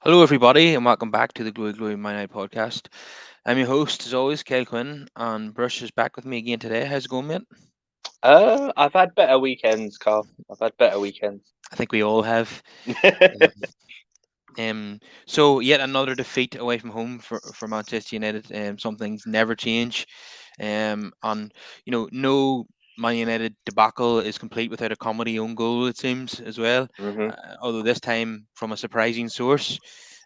Hello, everybody, and welcome back to the Glory Glory My Night podcast. I'm your host, as always, Kyle Quinn, and Brush is back with me again today. How's it going, mate? I've had better weekends, Carl. I've had better weekends. I think we all have. So yet another defeat away from home for Manchester United. Some things never change. And no Man United debacle is complete without a comedy own goal. It seems as well, hmm although this time from a surprising source.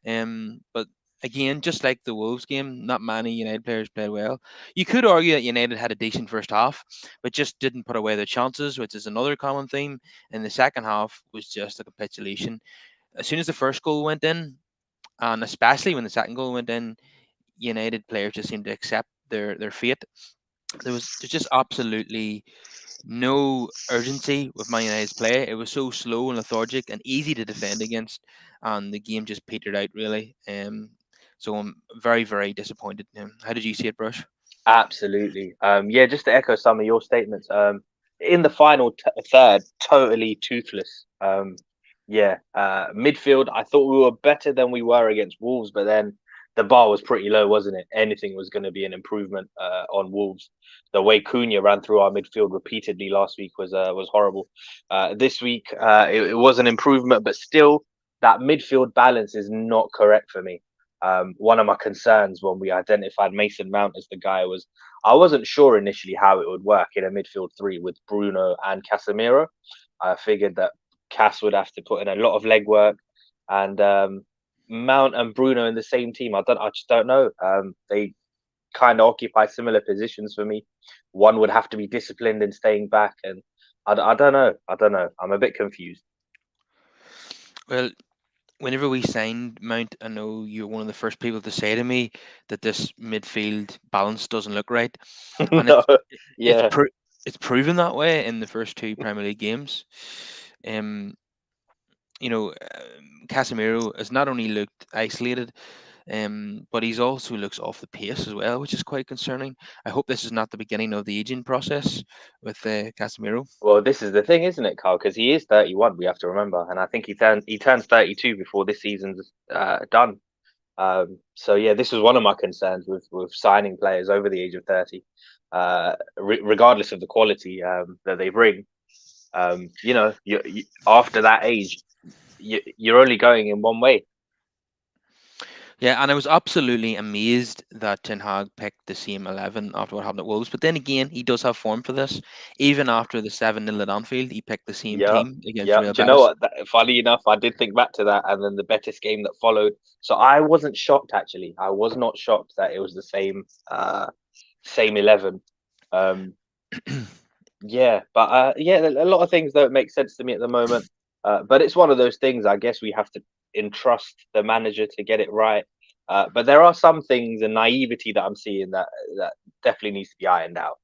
But again, just like the Wolves game, not many United players played well. You could argue that United had a decent first half, but just didn't put away their chances, which is another common theme. And the second half was just a capitulation. As soon as the first goal went in, and especially when the second goal went in, United players just seemed to accept their fate. There's just absolutely no urgency with Man United's play. It was so slow and lethargic and easy to defend against, and the game just petered out really. So I'm very disappointed in him. How did you see it, Brush? Absolutely. Yeah, just to echo some of your statements. In the final third, totally toothless. Yeah. Midfield, I thought we were better than we were against Wolves, but then the bar was pretty low, wasn't it? Anything was going to be an improvement on Wolves. The way Cunha ran through our midfield repeatedly last week was horrible. This week, it was an improvement, but still, that midfield balance is not correct for me. One of my concerns when we identified Mason Mount as the guy was I wasn't sure initially how it would work in a midfield three with Bruno and Casemiro. I figured that Cass would have to put in a lot of legwork, and Mount and Bruno in the same team. I just don't know. They kind of occupy similar positions for me. One would have to be disciplined in staying back, and I don't know. I don't know. I'm a bit confused. Well, whenever we signed Mount, I know you're one of the first people to say to me that this midfield balance doesn't look right, and No, it's yeah. it's proven that way in the first two Premier League games. Um, Casemiro has not only looked isolated, but he's also looks off the pace as well, which is quite concerning. I hope this is not the beginning of the aging process with Casemiro. Well, this is the thing, isn't it, Carl? Because he is 31. We have to remember, and I think he turns 32 before this season's done. So yeah, this was one of my concerns with signing players over the age of 30, regardless of the quality that they bring. After that age, you're only going in one way. Yeah, and I was absolutely amazed that Ten Hag picked the same 11 after what happened at Wolves. But then again, he does have form for this. Even after the 7-0 at Anfield, he picked the same Yeah, team against yeah. Real Do you know Betis. what? Funny enough, I did think back to that, and then the Betis game that followed. So I wasn't shocked actually. I was not shocked that it was the same 11. Um, yeah, but yeah, a lot of things don't make sense to me at the moment. But it's one of those things. I guess we have to entrust the manager to get it right. But there are some things and naivety that I'm seeing that definitely needs to be ironed out.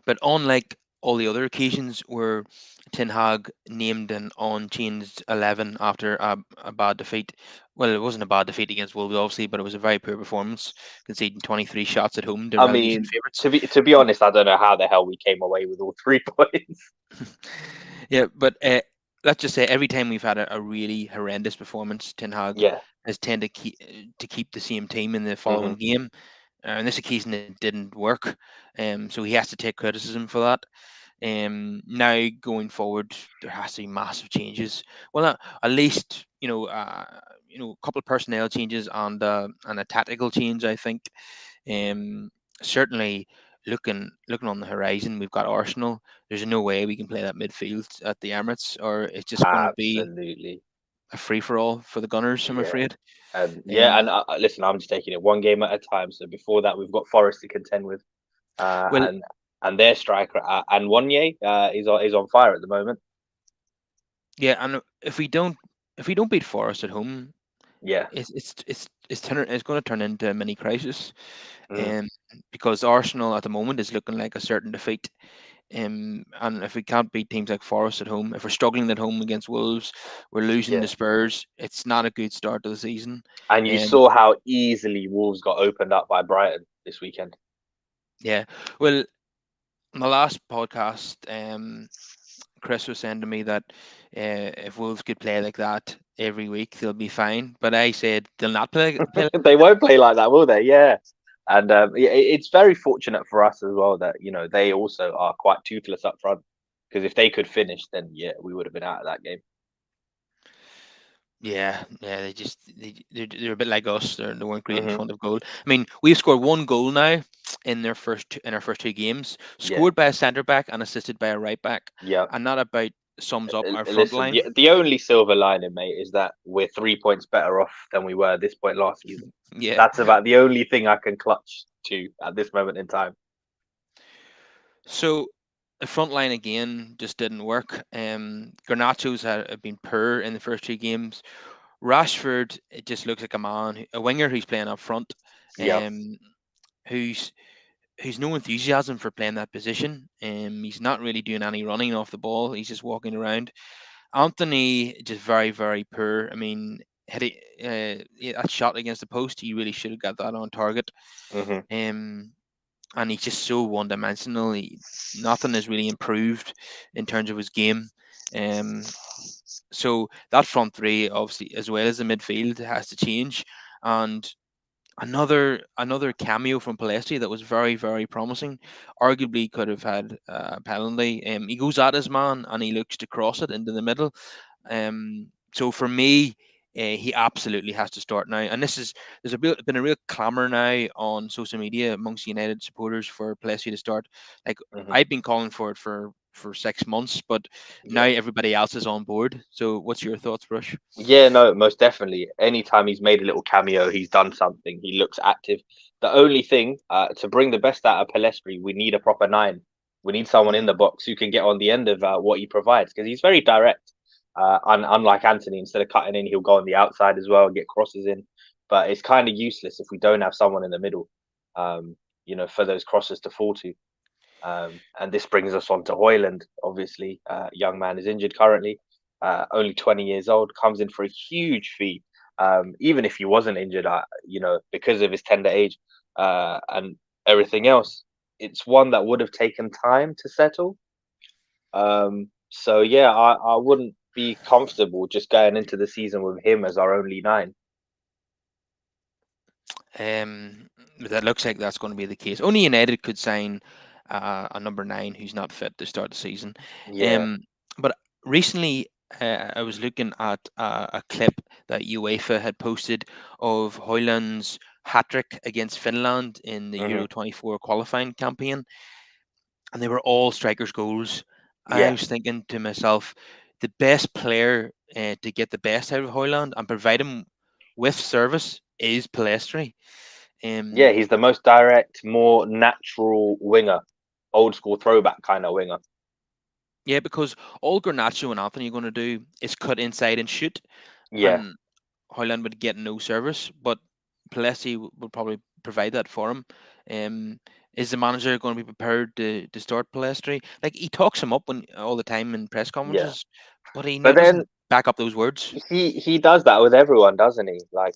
But unlike all the other occasions where Ten Hag named an unchanged 11 after a bad defeat, well, it wasn't a bad defeat against Wolves, obviously, but it was a very poor performance, conceding 23 shots at home to I relegation mean, favourites. to be honest, I don't know how the hell we came away with all 3 points. Yeah, but let's just say every time we've had a really horrendous performance, Ten Hag Yeah. has tended to keep the same team in the hmm following game. In this occasion, it didn't work, so he has to take criticism for that. Now going forward, there has to be massive changes. Well, at least a couple of personnel changes and a tactical change. I think. Certainly, looking on the horizon, we've got Arsenal. There's no way we can play that midfield at the Emirates, or it's just going to be Absolutely. a free for all for the Gunners. I'm Yeah. afraid. And yeah, Um, and listen, I'm just taking it one game at a time. So before that, we've got Forest to contend with, uh, well, and and their striker and Wanye is on fire at the moment. yeah, and if we don't beat Forest at home, Yeah. it's going to turn into a mini crisis. Mm, Um, because Arsenal at the moment is looking like a certain defeat. And if we can't beat teams like Forest at home, if we're struggling at home against Wolves, we're losing to yeah. Spurs. It's not a good start to the season. And you Um, saw how easily Wolves got opened up by Brighton this weekend. yeah. Well, my last podcast, Chris was saying to me that if Wolves could play like that, every week they'll be fine. But I said they'll not play like They that. won't play like that, will they? Yeah. And it's very fortunate for us as well that they also are quite toothless up front. Because if they could finish, then yeah, we would have been out of that game. Yeah, yeah, they're a bit like us. They weren't great in Hmm. front of goal. I mean, we've scored one goal now in our first two games, Yeah, scored by a centre back and assisted by a right back, yeah. and that about sums up our front Listen, line. the only silver lining, mate, is that we're 3 points better off than we were at this point last season. Yeah. That's about the only thing I can clutch to at this moment in time. So the front line again just didn't work. Garnacho's had been poor in the first two games. Rashford, it just looks like a winger who's playing up front, Yeah. um, who's no enthusiasm for playing that position. He's not really doing any running off the ball. He's just walking around. Anthony just very very poor. I mean, had he yeah, that shot against the post, he really should have got that on target. Hmm. Um, and he's just so one dimensional. Nothing has really improved in terms of his game. Um, so that front three, obviously, as well as the midfield, has to change. And another cameo from Pellistri that was very very promising. Arguably could have had a penalty. He goes at his man and he looks to cross it into the middle. So for me, he absolutely has to start now. And been a real clamour now on social media amongst United supporters for Pellistri to start. Like Hmm. I've been calling for it for 6 months, but now Yeah. everybody else is on board. So what's your thoughts, Brush? Yeah, no, most definitely. Anytime he's made a little cameo, he's done something. He looks active. The only thing, to bring the best out of Pellistri, we need a proper nine. We need someone in Mm. the box who can get on the end of what he provides because he's very direct. Unlike Anthony, instead of cutting in, he'll go on the outside as well and get crosses in. But it's kind of useless if we don't have someone in the middle, um, for those crosses to fall to. And this brings us on to Hoyland. Obviously, young man is injured currently, only 20 years old, comes in for a huge fee. Even if he wasn't injured, because of his tender age and everything else, it's one that would have taken time to settle. So yeah, I wouldn't be comfortable just going into the season with him as our only nine. Um, but that looks like that's going to be the case. Only United could sign a number nine who's not fit to start the season. Yeah. Um, but recently, I was looking at a clip that UEFA had posted of Hoyland's hat trick against Finland in the Hmm. Euro 24 qualifying campaign, and they were all strikers' goals. And I Yeah. was thinking to myself, the best player to get the best out of Hoyland and provide him with service is Pellistri. Yeah, Um, he's the most direct, more natural winger, old school throwback kind of winger. yeah, because all Garnacho and Anthony are going to do is cut inside and shoot, Yeah, and Hoyland would get no service, but Pellistri would probably provide that for him. Um, is the manager going to be prepared to start Pellistri? Like he talks him up all the time in press yeah. conferences, but he But then doesn't back up those words. he does that with everyone, doesn't he? Like,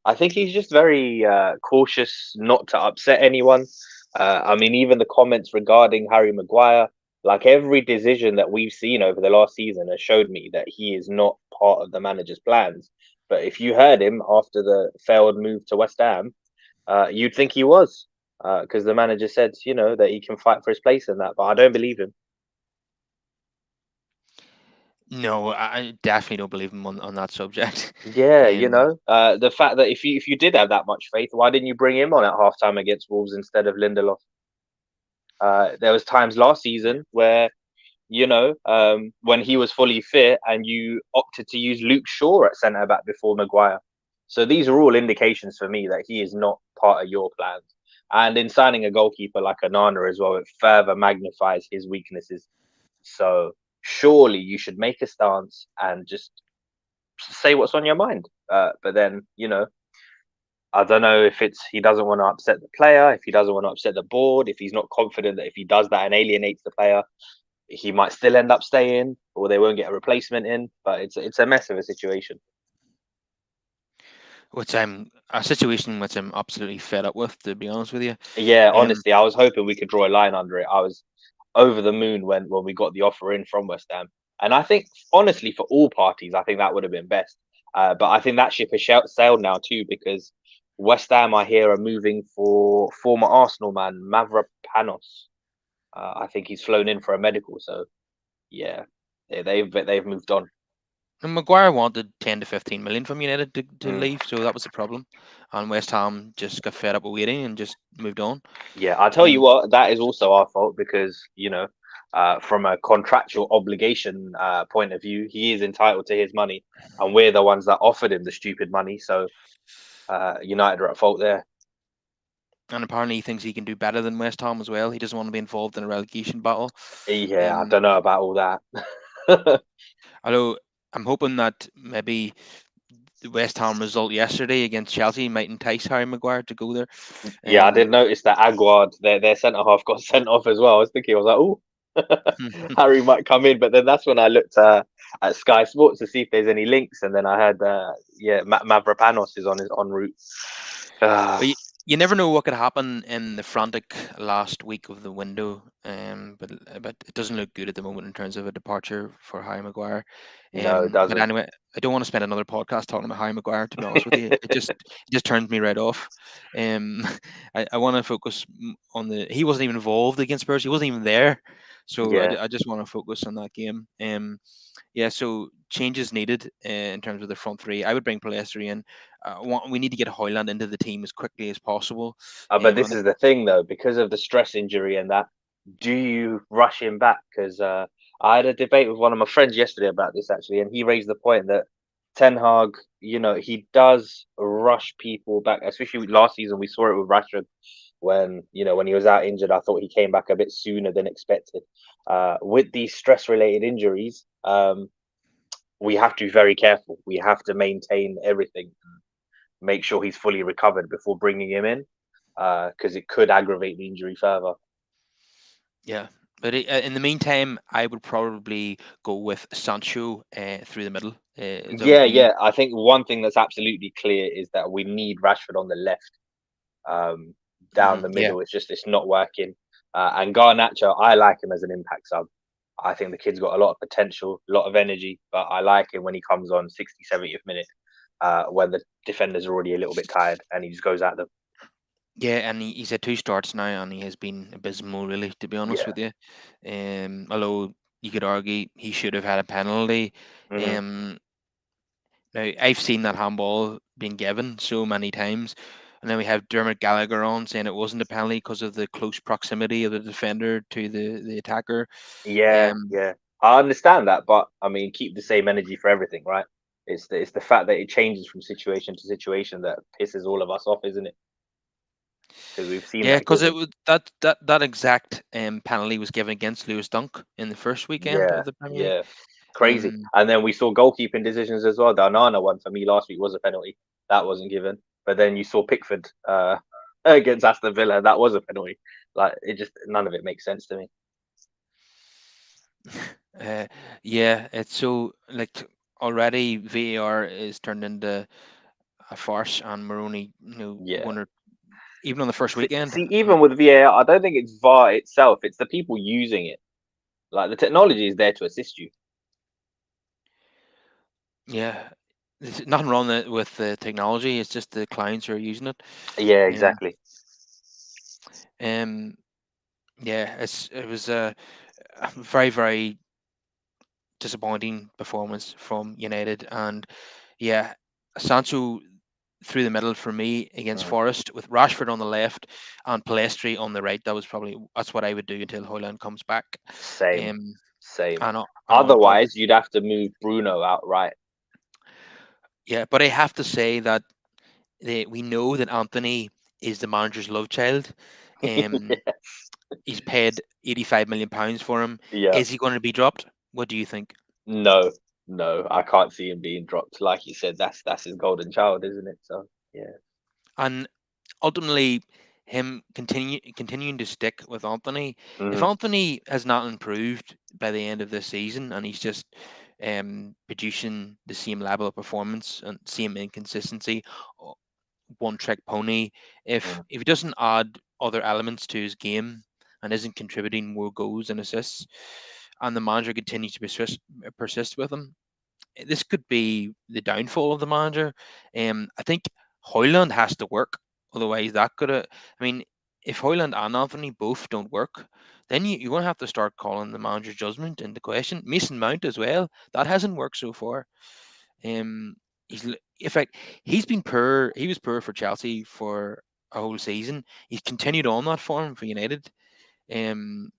I think he's just very cautious not to upset anyone. I mean, even the comments regarding Harry Maguire, like every decision that we've seen over the last season has showed me that he is not part of the manager's plans. But if you heard him after the failed move to West Ham, you'd think he was, because the manager said, that he can fight for his place in that. But I don't believe him. No, I definitely don't believe him on that subject. Yeah, Um, the fact that if you did have that much faith, why didn't you bring him on at halftime against Wolves instead of Lindelof? There was times last season where when he was fully fit and you opted to use Luke Shaw at centre back before Maguire. So these are all indications for me that he is not part of your plans. And in signing a goalkeeper like Anana as well, it further magnifies his weaknesses. So surely you should make a stance and just say what's on your mind. But then, I don't know if it's he doesn't want to upset the player, if he doesn't want to upset the board, if he's not confident that if he does that and alienates the player, he might still end up staying, or they won't get a replacement in. But it's a mess of a situation. which I'm a situation which I'm absolutely fed up with, to be honest with you. Yeah, Um, honestly, I was hoping we could draw a line under it. I was over the moon when we got the offer in from West Ham. And I think, honestly, for all parties, I think that would have been best. But I think that ship has sailed now too, because West Ham, I hear, are moving for former Arsenal man Mavropanos. I think he's flown in for a medical, so yeah, they've moved on. And Maguire wanted 10 to 15 million from United to Mm. leave, so that was the problem. And West Ham just got fed up with waiting and just moved on. Yeah, I'll tell you Um, what, that is also our fault because, from a contractual obligation point of view, he is entitled to his money, and we're the ones that offered him the stupid money. So United are at fault there. and apparently he thinks he can do better than West Ham as well. He doesn't want to be involved in a relegation battle. Yeah, I Um, don't know about all that. although I'm hoping that maybe the West Ham result yesterday against Chelsea might entice Harry Maguire to go there. Yeah, I did Um, notice that Aguard, their centre half, got sent off as well. I was thinking, I was like, oh, Harry might come in. But then that's when I looked at Sky Sports to see if there's any links, and then I heard, yeah, Mavropanos is on his en route. Uh, But you never know what could happen in the frantic last week of the window. But it doesn't look good at the moment in terms of a departure for Harry Maguire. no, it But doesn't. anyway, I don't want to spend another podcast talking about Harry Maguire. To be honest with you, it just turns me right off. Um, I want to focus on the. He wasn't even involved against Spurs. He wasn't even there. So Yeah. I just want to focus on that game. Yeah, so changes needed in terms of the front three. I would bring Pellistri in. We need to get Hoyland into the team as quickly as possible. But this And is the thing, though, because of the stress injury and that, do you rush him back? Because I had a debate with one of my friends yesterday about this actually, and he raised the point that Ten Hag, he does rush people back, especially last season. We saw it with Rashford when when he was out injured. I thought he came back a bit sooner than expected. With these stress-related injuries, we have to be very careful. We have to maintain everything, make sure he's fully recovered before bringing him in, because it could aggravate the injury further. yeah, but in the meantime, I would probably go with Sancho through the middle. Is that what Yeah, you? yeah. I think one thing that's absolutely clear is that we need Rashford on the left. Um, Down the Yeah, middle, it's not working. And Garnacho, I like him as an impact sub. I think the kid's got a lot of potential, a lot of energy, but I like him when he comes on 60, 70th minute, when the defenders are already a little bit tired and he just goes at them. yeah, and he's had two starts now, and he has been abysmal, really, to be honest Yeah. with you. Although you could argue he should have had a penalty. Hmm. Um, Now, I've seen that handball being given so many times. And then we have Dermot Gallagher on saying it wasn't a penalty because of the close proximity of the defender to the attacker. Yeah, Um, yeah. I understand that, but I mean, keep the same energy for everything, right? It's the fact that it changes from situation to situation that pisses all of us off, isn't it? Because we've seen yeah, that because it given. was that exact penalty was given against Lewis Dunk in the first weekend Yeah, of the Premier League. yeah, crazy. Um, And then we saw goalkeeping decisions as well. The Onana one for me last week was a penalty that wasn't given, but then you saw Pickford against Aston Villa, that was a penalty. Like it just none of it makes sense to me. uh, yeah, it's so like already VAR is turned into a farce, and Maroney, Yeah. one or even on the first weekend. See, even with VAR, I don't think it's VAR itself. It's the people using it. Like the technology is there to assist you. Yeah, there's nothing wrong with the technology. It's just the clients who are using it. Yeah, Um, exactly. um, yeah, it was a very very disappointing performance from United, and yeah, Sancho through the middle for me against Mm. Forest with Rashford on the left and Pellistri on the right. That's what I would do until Hoyland comes back. Same, Um, same. and on top, Otherwise, you'd have to move Bruno outright. yeah, but I have to say that we know that Anthony is the manager's love child. Um, Yeah. he's paid £85 million for him. Yeah. Is he going to be dropped? What do you think? No, no, I can't see him being dropped. Like you said, that's his golden child, isn't it? So yeah. And ultimately, him continuing to stick with Anthony. If Mm. Anthony has not improved by the end of this season, and he's just producing the same level of performance and same inconsistency, one trick pony, Mm. if he doesn't add other elements to his game and isn't contributing more goals and assists, and the manager continues to persist with him, this could be the downfall of the manager. I think Hoyland has to work, otherwise that could. I mean, if Hoyland and Anthony both don't work, then you're going to have to start calling the manager's judgment into question. Mason Mount as well, that hasn't worked so far. Um, in fact, he's been poor. He was poor for Chelsea for a whole season. He's continued on that form for United. And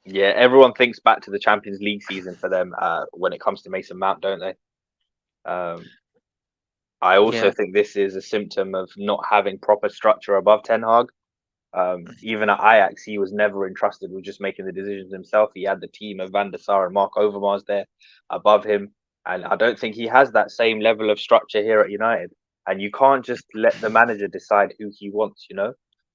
Yeah, everyone thinks back to the Champions League season for them when it comes to Mason Mount, don't they? Um, I also yeah, think this is a symptom of not having proper structure above Ten Hag. Even at Ajax, he was never entrusted with just making the decisions himself. He had the team of Van der Sar and Mark Overmars there above him, and I don't think he has that same level of structure here at United. And you can't just let the manager decide who he wants.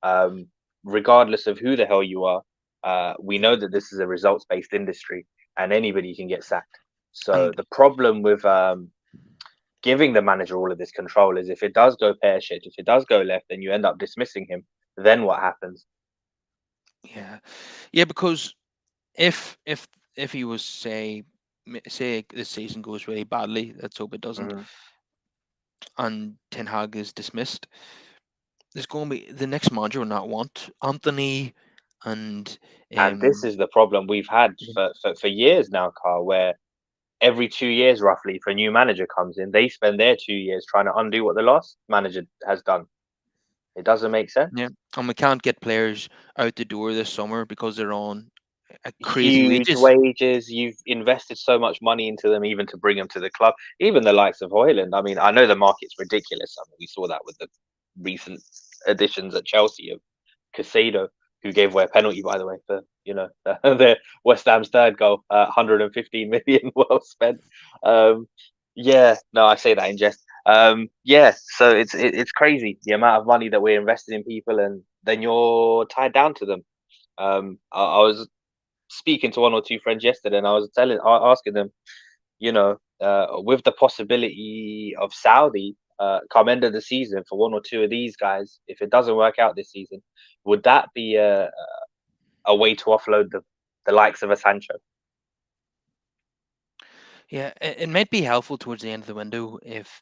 Um, regardless of who the hell you are, we know that this is a results-based industry, and anybody can get sacked. So and the problem with giving the manager all of this control is if it does go pear shaped, if it does go left, and you end up dismissing him, then what happens? yeah, yeah, because if if he was say this season goes really badly, let's hope it doesn't, Mhm. and Ten Hag is dismissed, there's going to be the next manager will not want Anthony and And this um is the problem we've had for years now, Carl, where every 2 years, roughly, if a new manager comes in, they spend their 2 years trying to undo what the last manager has done. It doesn't make sense. yeah, and we can't get players out the door this summer because they're on crazy Huge wages. wages. You've invested so much money into them, even to bring them to the club. Even the likes of Hoyland. I mean, I know the market's ridiculous. I mean, we saw that with the recent additions at Chelsea of Casado, who gave away a penalty, by the way, for the West Ham's third goal. 115 million, well spent. Um, yeah, no, I say that in jest. Yeah, so it's crazy the amount of money that we're investing in people, and then you're tied down to them. I was speaking to one or two friends yesterday, and I was asking them, with the possibility of Saudi come end of the season for one or two of these guys, if it doesn't work out this season, would that be a way to offload the likes of a Sancho? Yeah, it might be helpful towards the end of the window if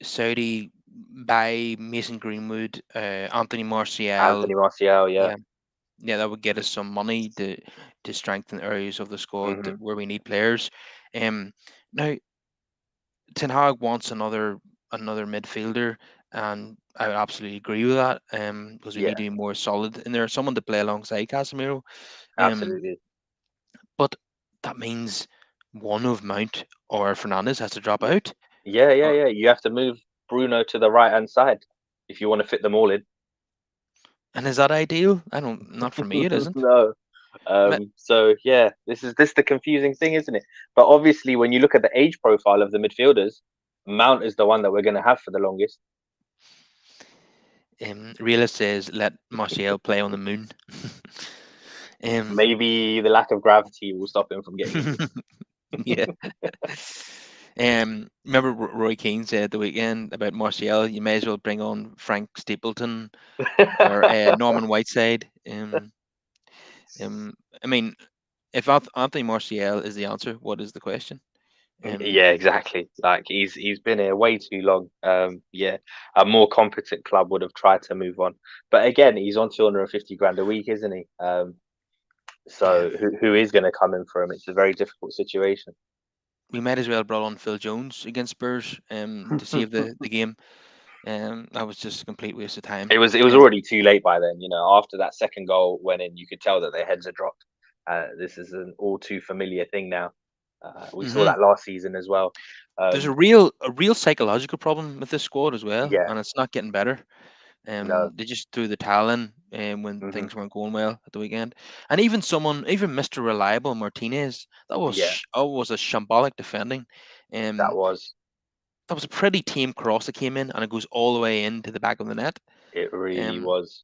Saudi buy Mason Greenwood, Anthony Martial. Anthony Martial, yeah. Yeah, yeah, that would get us some money to strengthen areas of the squad Hmm. where we need players. Now Ten Hag wants another midfielder, and I would absolutely agree with that. Because we need Yeah, to be more solid, and there's someone to play alongside Casemiro. Um, absolutely. but that means one of Mount or Fernandez has to drop out. Yeah, yeah, Uh, yeah. You have to move Bruno to the right hand side if you want to fit them all in. and is that ideal? I don't. Not for me. It isn't. No. Ma- So yeah, this is the confusing thing, isn't it? But obviously, when you look at the age profile of the midfielders, Mount is the one that we're going to have for the longest. Realist says let Martial play on the moon. um, Maybe the lack of gravity will stop him from getting injured. yeah. Remember Roy Keane said at the weekend about Martial, you may as well bring on Frank Stapleton or Norman Whiteside. Um, I mean, if Anthony Martial is the answer, what is the question? Um, Yeah, exactly. Like he's been here way too long. Yeah, a more competent club would have tried to move on, but again, he's on 250 grand a week, isn't he? yeah, So who is going to come in for him? It's a very difficult situation. we might as well brought on Phil Jones against Spurs to save the game. That was just a complete waste of time. It was already too late by then. After that second goal went in, you could tell that their heads had dropped. This is an all too familiar thing now. We saw Hmm. that last season as well. There's Um, a real psychological problem with this squad as well, yeah, and it's not getting better. no, They just threw the towel in when hmm, things weren't going well at the weekend. And even Mr. Reliable Martinez, yeah, that was a shambolic defending. that Um, was that was a pretty tame cross that came in, and it goes all the way into the back of the net. it. Really Um, was.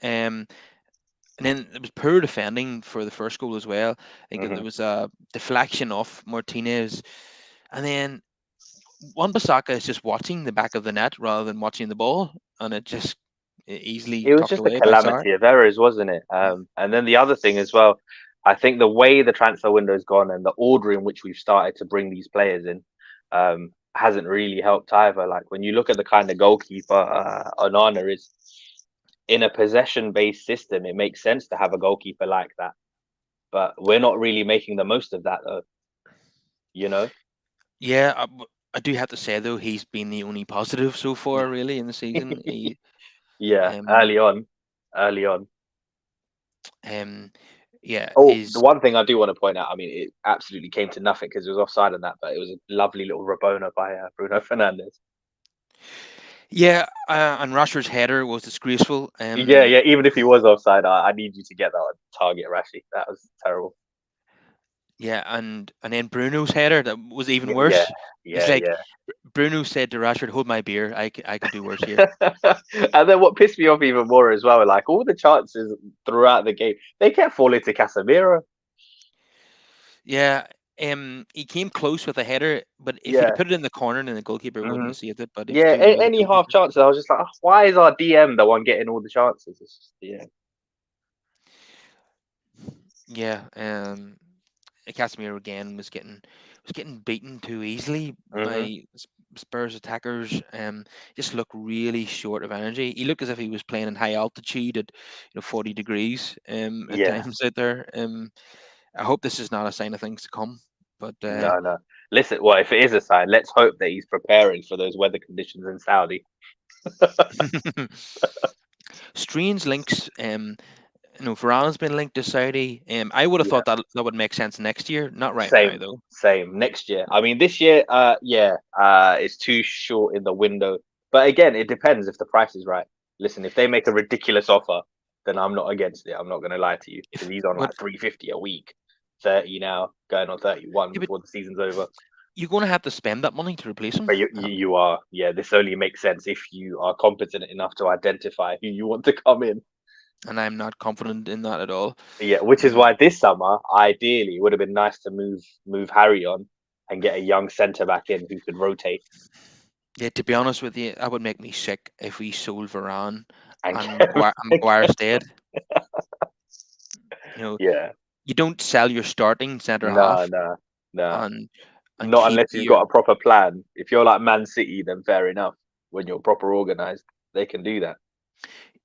um, and then it was poor defending for the first goal as well. I think Hmm. there was a deflection off Martinez, and then Wan-Bissaka is just watching the back of the net rather than watching the ball, and it just easily It was tucked just a away by Sarr. calamity of errors, wasn't it? And then the other thing as well. I think the way the transfer window's gone and the order in which we've started to bring these players in hasn't really helped either. Like when you look at the kind of goalkeeper Onana is in a possession-based system, it makes sense to have a goalkeeper like that. But we're not really making the most of that, though. You know? Yeah, I do have to say though he's been the only positive so far, really, in the season. He, Yeah, um, early on. um, yeah, Oh, the his one thing I do want to point out, I mean, it absolutely came to nothing because it was offside on that, but it was a lovely little Rabona by Bruno Fernandes. yeah, and Rashford's header was disgraceful. Yeah, yeah. Even if he was offside, I need you to get that on target, Rashi. That was terrible. Yeah, and then Bruno's header that was even Yeah, worse. It's yeah, like yeah. Bruno said to Rashford, "Hold my beer. I could do worse here." And then what pissed me off even more as well, like all the chances throughout the game, they kept falling to Casemiro. Yeah, he came close with a header, but if he'd Yeah. put it in the corner, then the goalkeeper wouldn't Hmm. have saved it. But it was Yeah, too low. The any half goalkeeper. chances, I was just like, "Oh, why is our DM the one getting all the chances?" It's just, yeah. Yeah, Casemiro again was getting beaten too easily Hmm. by Spurs attackers. Just looked really short of energy. He looked as if he was playing in high altitude at 40 degrees at Yeah. times out there. I hope this is not a sign of things to come. But No, no. Listen, well, if it is a sign, let's hope that he's preparing for those weather conditions in Saudi. strange links. Varana's been linked to Saudi. I would have Yeah. thought that would make sense next year, not right now Same, though. same. Next year. I mean, this year, yeah, it's too short in the window. But again, it depends if the price is right. Listen, if they make a ridiculous offer, then I'm not against it. I'm not going to lie to you because If he's on but like 350 a week, 30 now, going on 31 yeah, but before the season's over. you're going to have to spend that money to replace him. But you are, yeah. This only makes sense if you are competent enough to identify who you want to come in. And I'm not confident in that at all. Yeah, which is Um, why this summer, ideally, it would have been nice to move Harry on and get a young centre back in who could rotate yeah, to be honest with you, that would make me sick if we sold Varane and and get Maguire stayed. You know, yeah. you don't sell your starting centre No, half no, no. and Not keep unless you've your got a proper plan. If you're like Man City, then fair enough. When you're proper organised, they can do that.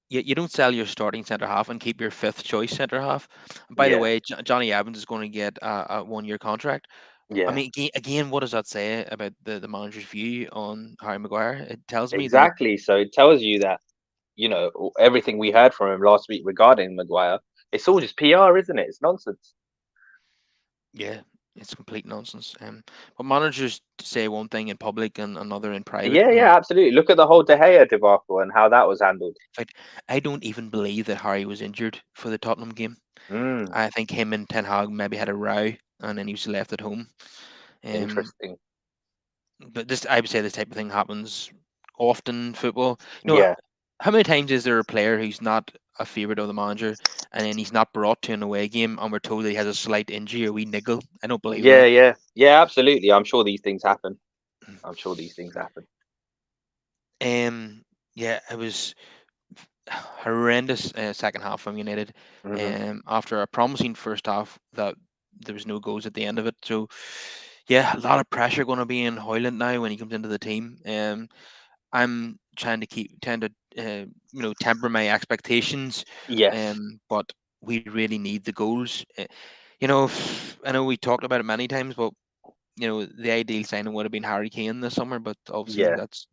you don't sell your starting centre half and keep your fifth choice centre half. And by the Yeah, way, Johnny Evans is going to get a 1 year contract. I yeah. mean, again, what does that say about the manager's view on Harry Maguire? It tells me that Exactly. So it tells you that, everything we heard from him last week regarding Maguire, it's all just PR, isn't it? It's nonsense. yeah, it's complete nonsense. But managers say one thing in public and another in private, Yeah, and yeah, absolutely. Look at the whole De Gea debacle and how that was handled. in fact, I don't even believe that Harry was injured for the Tottenham game. Mm, I think him and Ten Hag maybe had a row, and then he was left at home. Um, interesting. but this, I would say, this type of thing happens often in football. Yeah, How many times is there a player who's not a favourite of the manager, and then he's not brought to an away game, and we're told that he has a slight injury or we niggle? I don't believe yeah, that. yeah, yeah, absolutely. I'm sure these things happen. I'm sure these things happen. Um, yeah, it was horrendous second half from United. Hmm. After a promising first half, that there was no goals at the end of it. So, yeah, a lot of pressure going to be in Hoyland now when he comes into the team. I'm trying to temper my expectations, Yes. but we really need the goals. I know we talked about it many times, but the ideal signing would have been Harry Kane this summer, but obviously Yeah. that's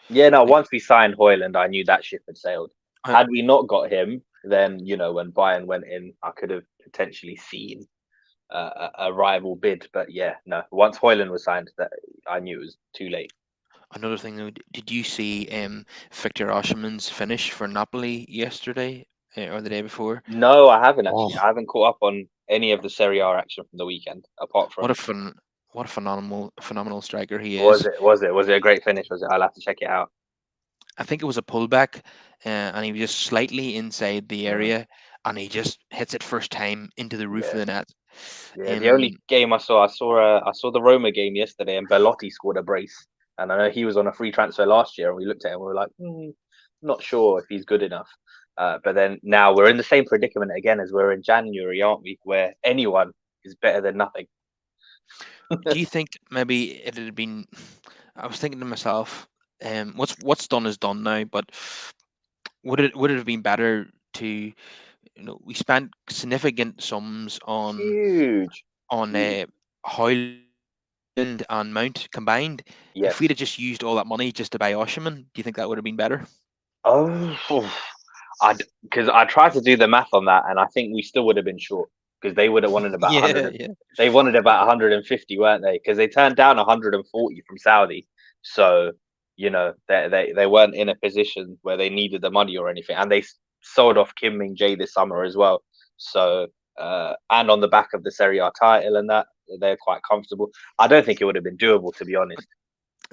Yeah, no, like once we signed Hoyland, I knew that ship had sailed. I, Had we not got him, then, when Bayern went in, I could have potentially seen a rival bid. But yeah, no, once Hoyland was signed, that I knew it was too late. another thing though. Did you see Victor Osimhen's finish for Napoli yesterday or the day before? No, I haven't actually. Oh, I haven't caught up on any of the Serie A action from the weekend, apart what a from what a phenomenal striker he was is. it was it was it a great finish? Was it? I'll have to check it out. I think it was a pullback, and he was just slightly inside the Mm, area, and he just hits it first time into the roof of yeah. the net. Yeah, the Um, only game I saw the Roma game yesterday, and Bellotti scored a brace. And I know he was on a free transfer last year, and we looked at him, and we were like, not sure if he's good enough. But then now we're in the same predicament again as we're in January, aren't we? Where anyone is better than nothing. Do you think maybe it had been? I was thinking to myself, what's done is done now. But would it have been better to, we spent significant sums Huge, on huge. Hoyland and Mount combined. If we'd Yes. have just used all that money just to buy Osherman, do you think that would have been better? Oh, I because I tried to do the math on that, and I think we still would have been short because they would have wanted about Yeah, 100. yeah. They wanted about 150, weren't they? Because they turned down 140 from Saudi. So they weren't in a position where they needed the money or anything, and they sold off Kim Min Jae this summer as well. So and on the back of the Serie A title and that, they're quite comfortable. I don't think it would have been doable, to be But honest.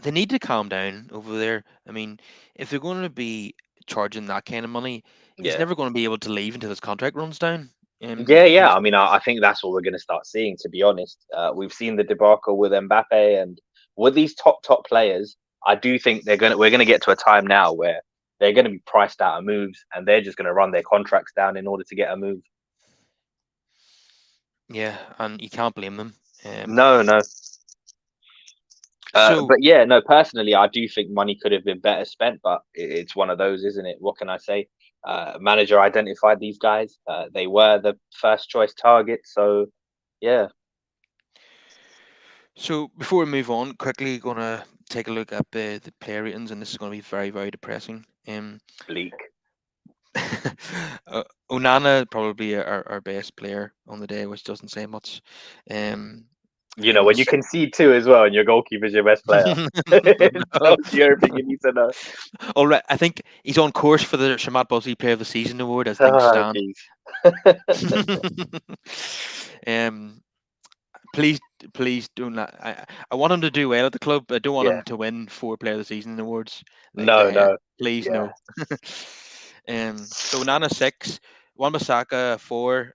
they need to calm down over there. I mean, if they're going to be charging that kind of money, he's Yeah. never going to be able to leave until his contract runs down. Yeah, yeah. Because I mean, I think that's what we're going to start seeing. To be honest, we've seen the debacle with Mbappe, and with these top players, I do think we're gonna get to a time now where they're going to be priced out of moves, and they're just going to run their contracts down in order to get a move. yeah, and you can't blame them. No, no. So But yeah, no. Personally, I do think money could have been better spent, but it's one of those, isn't it? What can I say? Manager identified these guys. They were the first choice target, so yeah, So before we move on, quickly gonna take a look at the player ratings, and this is gonna be very, very depressing. bleak. Onana probably our best player on the day, which doesn't say much. You He know, when you was concede two as well, and your goalkeeper's your best player, it no. tells you everything you need to know. All right, I think he's on course for the Shamat Buzzy Player of the Season award as things Oh, stand. jeez. um, please, please do not. I want him to do well at the club. I don't want Yeah. him to win 4 Player of the Season awards. Like, No, no. please Yeah. no. So Nana 6, Wan-Bissaka 4,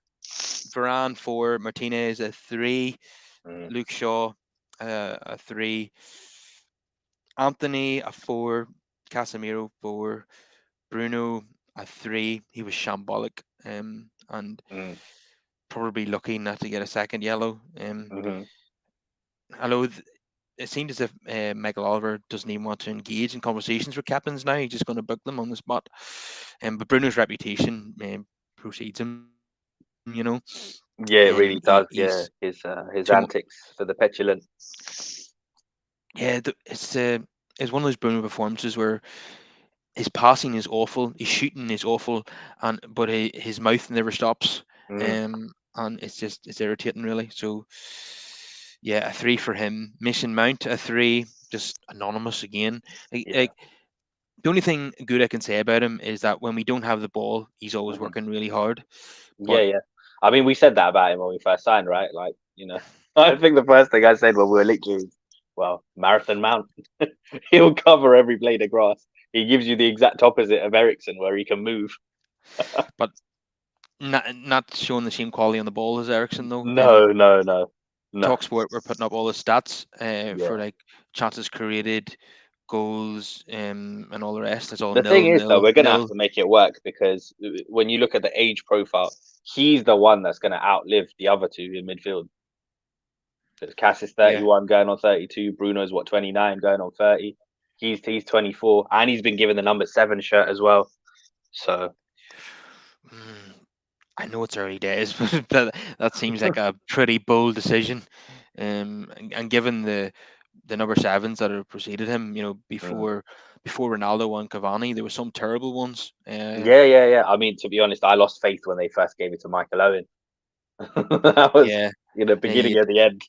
Varane 4, Martinez a 3, Mm, Luke Shaw a 3, Anthony a 4, Casemiro 4, Bruno a 3. He was shambolic, and mm, probably lucky not to get a second yellow. hmm. Although it seemed as if Michael Oliver doesn't even want to engage in conversations with captains now. He's just going to book them on the spot. But Bruno's reputation precedes him. Yeah, it really He's does. Yeah, his too much. antics for the petulant. Yeah, it's one of those Bruno performances where his passing is awful, his shooting is awful, and but his mouth never stops. Mm, And it's irritating really. So yeah, a 3 for him. Mission Mount a 3, just anonymous again. yeah. The only thing good I can say about him is that when we don't have the ball, he's always Hmm. working really hard. Yeah, But yeah. I mean, we said that about him when we first signed, right? Like, I think the first thing I said when we were literally, well, Marathon Mount. He'll cover every blade of grass. He gives you the exact opposite of Ericsson, where he can move. but not showing the same quality on the ball as Ericsson though. No, no, no, no. Talksport were putting up all the stats for Yeah. like chances created, goals, and all the rest. It's all The thing nil, is, though, nil, we're going to have nil. to make it work because when you look at the age profile, he's the one that's going to outlive the other two in midfield. Because Cass is Yeah. 31 going on 32. Bruno's what, 29 going on 30. He's 24 and he's been given the number 7 shirt as well. So, Mm, I know it's early days, but that seems like a pretty bold decision. And given the number sevens that have preceded him, mm. before Ronaldo and Cavani, there were some terrible ones. Yeah, yeah, yeah. I mean, to be honest, I lost faith when they first gave it to Michael Owen. That was, Yeah, you beginning had of the end.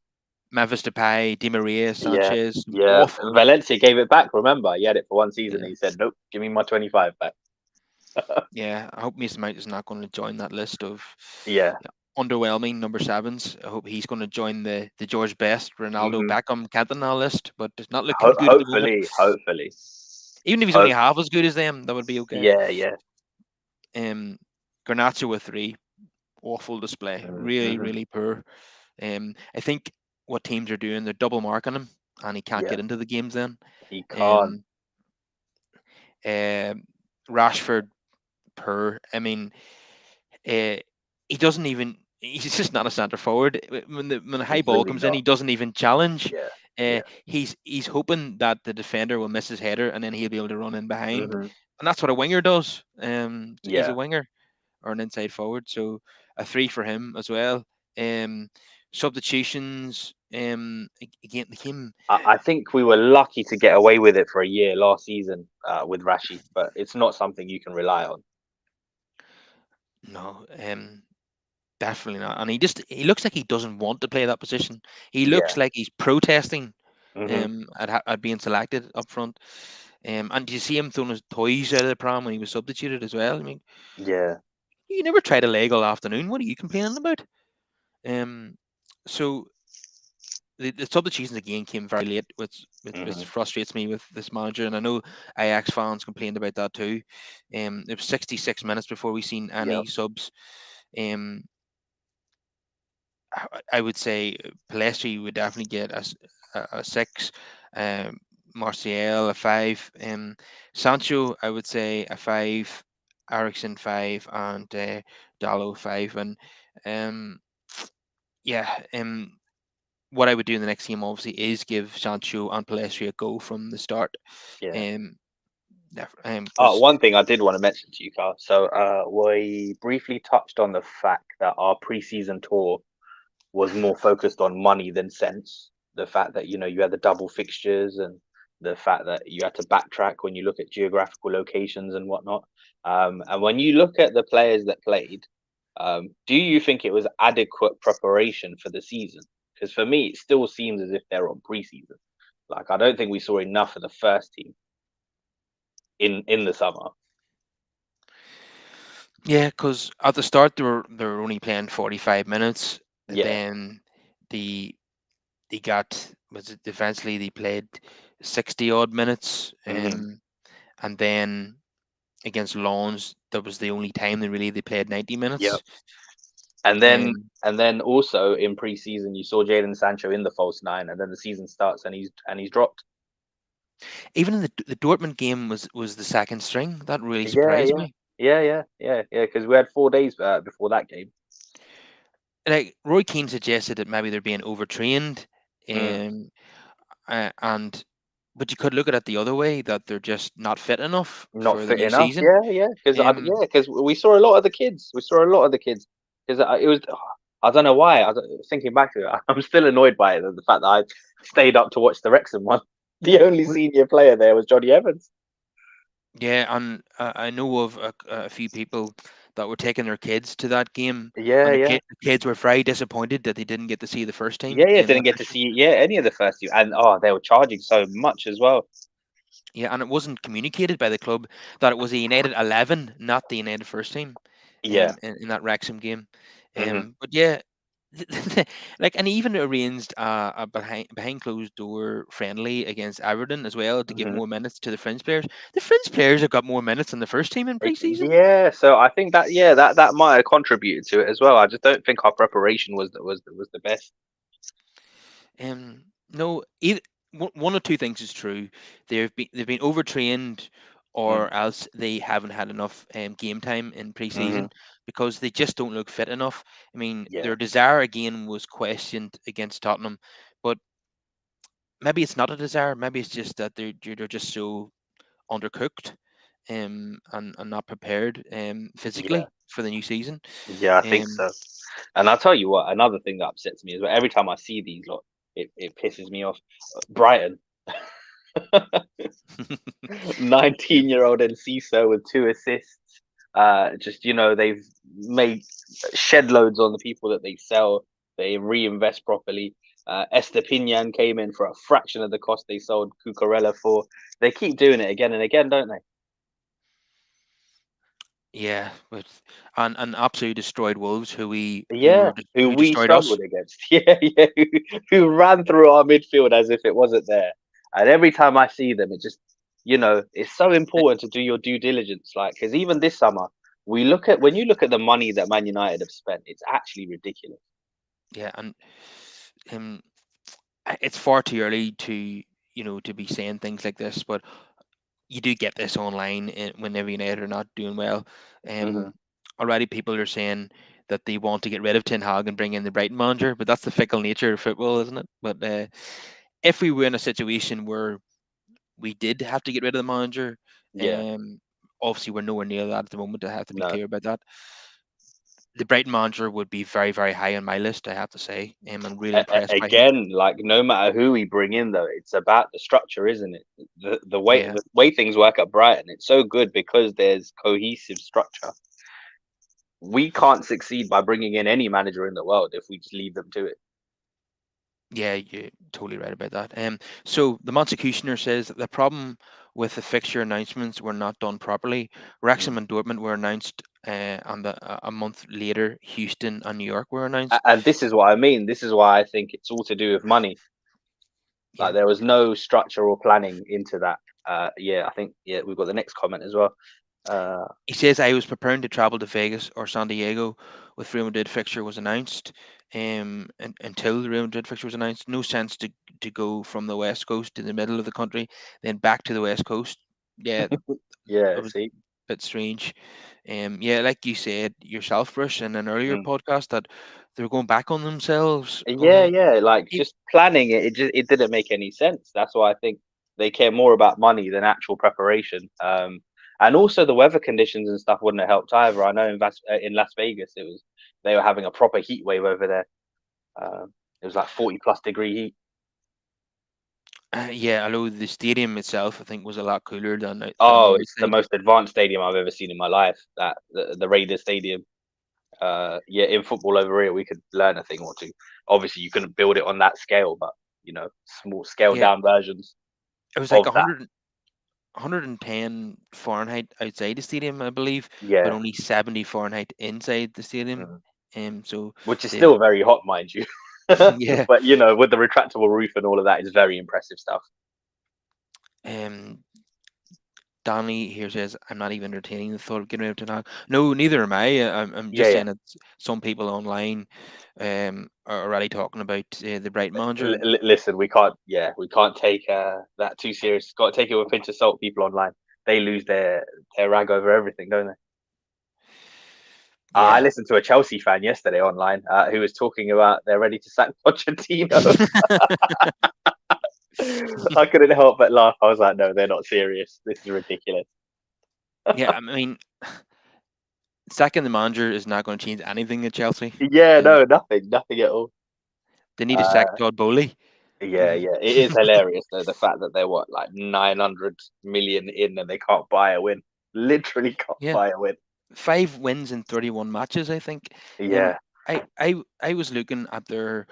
Memphis Depay, Di Maria, Yeah, Sanchez, yeah. awful. Valencia gave it back. Remember, he had it for one season. Yeah, And he said, "Nope, give me my 25 back." yeah. I hope Mason Mount is not going to join that list of Yeah. underwhelming number sevens. I hope he's going to join the George Best, Ronaldo, Hmm. Beckham, Cantona list, but it's not looking good at the moment. Hopefully, hopefully, Even if he's only hope. half as good as them, that would be okay. Yeah, yeah. Um, Garnacho with 3, awful display, really, Mm-hmm. really poor. I think what teams are doing, they're double marking him, and he can't Yeah, get into the games then. he can't. Um, um Rashford poor. I mean, uh, he doesn't even. He's just not a centre forward. When the high He's ball really comes in, not. he doesn't even challenge. Yeah, yeah. He's hoping that the defender will miss his header, and then he'll be able to run in behind. Hmm. And that's what a winger does. He's a Yeah. winger or an inside forward. So a three for him as well. Um, Substitutions. Again, the game. I think we were lucky to get away with it for a year last season with Rashi, but it's not something you can rely on. No. Definitely not. And he looks like he doesn't want to play that position. He looks Yeah. like he's protesting Hmm. at being selected up front. And do you see him throwing his toys out of the pram when he was substituted as well? I mean, Yeah. you never tried a leg all afternoon. What are you complaining about? Um, so the substitutions again came very late, which Hmm. frustrates me with this manager. And I know Ajax fans complained about that too. It was 66 minutes before we seen Yep. any subs. Um, I would say Pellistri would definitely get a six, um, Martial a five, Sancho I would say a five, Ericsson five, and Dallo five, and um, yeah, what I would do in the next game obviously is give Sancho and Pellistri a go from the start, Yeah. um, Oh, because one thing I did want to mention to you, Carl. So, we briefly touched on the fact that our preseason tour was more focused on money than sense. The fact that you had the double fixtures and the fact that you had to backtrack when you look at geographical locations and whatnot. And when you look at the players that played, do you think it was adequate preparation for the season? Because for me, it still seems as if they're on preseason. Like I don't think we saw enough of the first team in the summer. yeah, because at the start they were only playing 45 minutes, Yeah. then the they got was it eventually they played 60 odd minutes, Hmm. and then against Lons that was the only time they played 90 Yep. minutes. And then um and then also in preseason you saw Jadon Sancho in the false nine, and then the season starts and he's dropped. Even in the Dortmund game was the second string. That really Yeah, surprised yeah, me. yeah. Because we had 4 days before that game. Like Roy Keane suggested that maybe they're being overtrained, Mm. um and but you could look at it the other way, that they're just not fit enough Not for the fit new enough. season. Yeah, yeah. Because um we saw a lot of the kids. We saw a lot of the kids because it was. I don't know why. Thinking back to it, I'm still annoyed by it. The fact that I stayed up to watch the Wrexham one. The only senior player there was Johnny Evans. Yeah, and I know of a few people that were taking their kids to that game, Yeah, and yeah. the kids were very disappointed that they didn't get to see the first Yeah, team yeah, in didn't that get to fixture. see any of the first two, and they were charging so much as well. Yeah, and it wasn't communicated by the club that it was a United 11, not the United first team, Yeah. in that Wrexham game. Hmm. But yeah, like, and he even arranged a behind closed door friendly against Everton as well to give Hmm. more minutes to the fringe players. The fringe players have got more minutes than the first team in pre-season. Yeah, so I think that that might have contributed to it as well. I just don't think our preparation was the best. No, either one or two things is true. They've been overtrained, Mm. or else they haven't had enough game time in Hmm. pre-season, because they just don't look fit enough. I mean, Yeah, their desire again was questioned against Tottenham, but maybe it's not a desire. Maybe it's just that they're just so undercooked, and not prepared yeah, physically for the new season. yeah. I think Um, so. And I'll tell you what, another thing that upsets me is that every time I see these lot, it pisses me off. Brighton, yeah, 19-year-old Enciso with 2 assists. Just they've made shed loads on the people that they sell. They reinvest properly. Estepinian came in for a fraction of the cost they sold Cucurella for. They keep doing it again and again, don't they? yeah, but and absolutely destroyed Wolves, who we Yeah, who who we destroyed us. struggled against. Yeah, yeah, who ran through our midfield as if it wasn't there. And every time I see them, it just, it's so important to do your due diligence. Like, because even this summer, when you look at the money that Man United have spent, it's actually ridiculous. Yeah, and um, it's far too early to to be saying things like this, but you do get this online whenever United are not doing well. Hmm. Um, Already people are saying that they want to get rid of Ten Hag and bring in the Brighton manager, but that's the fickle nature of football, isn't it? But if we were in a situation where we did have to get rid of the manager, Yeah, um, obviously we're nowhere near that at the moment. I have to be no. clear about that. The Brighton manager would be very, very high on my list, I have to say. I'm really impressed by him. Again, like no matter who we bring in, though, it's about the structure, isn't it? Yeah, The way things work at Brighton, it's so good because there's cohesive structure. We can't succeed by bringing in any manager in the world if we just leave them to it. yeah, you're totally right about that. So the Monsecutioner says that the problem with the fixture announcements were not done properly. Mm. Wrexham and Dortmund were announced on a month later. Houston and New York were announced. And this is what I mean. This is why I think it's all to do with money. Like Yeah. there was no structure or planning into that. Yeah, I think yeah we've got the next comment as well. Uh, He says I was preparing to travel to Vegas or San Diego with Real Madrid fixture was announced. Until the Real Madrid fixture was announced, no sense to go from the west coast to the middle of the country, then back to the west coast. Yeah, yeah, it was see. a bit strange. Yeah, like you said yourself, Bruce, in an earlier Mm. podcast, that they were going back on themselves. Yeah, On yeah, like it, just planning it, it didn't make any sense. That's why I think they care more about money than actual preparation. And also the weather conditions and stuff wouldn't have helped either. I know in Las Vegas, they were having a proper heat wave over there. It was like 40+ degree heat. yeah, although the stadium itself, I think, was a lot cooler than Oh, the it's the outside. most advanced stadium I've ever seen in my life. That the Raiders Stadium. Yeah, in football over here, we could learn a thing or two. Obviously, you couldn't build it on that scale, but small scaled Yeah, down versions it was like of that. 110 Fahrenheit outside the stadium, I believe, but Yeah. only 70 Fahrenheit inside the stadium. Mhm. So Which is the still very hot, mind you. yeah, But with the retractable roof and all of that, is very impressive stuff. um, Donny here says I'm not even entertaining the thought of getting rid of Ten Hag. No, neither am I. I'm Yeah, just yeah. saying that some people online are already talking about the Bright manager. Listen, we can't. Yeah, we can't take that too serious. Got to take it with a pinch of salt. People online, they lose their rag over everything, don't they? I Yeah. listened to a Chelsea fan yesterday online who was talking about they're ready to sack Pochettino. I couldn't help but laugh. I was like, no, they're not serious. This is ridiculous. Yeah, I mean, sacking the manager is not going to change anything at Chelsea. Yeah, Um, no, nothing at all. they need to sack Uh, Todd Bowley. yeah, yeah, it is hilarious though the fact that they're what like 900 million in and they can't buy a win. Literally can't Yeah, buy a win. 5 wins in 31 matches, I think. Um, Yeah, I was looking at their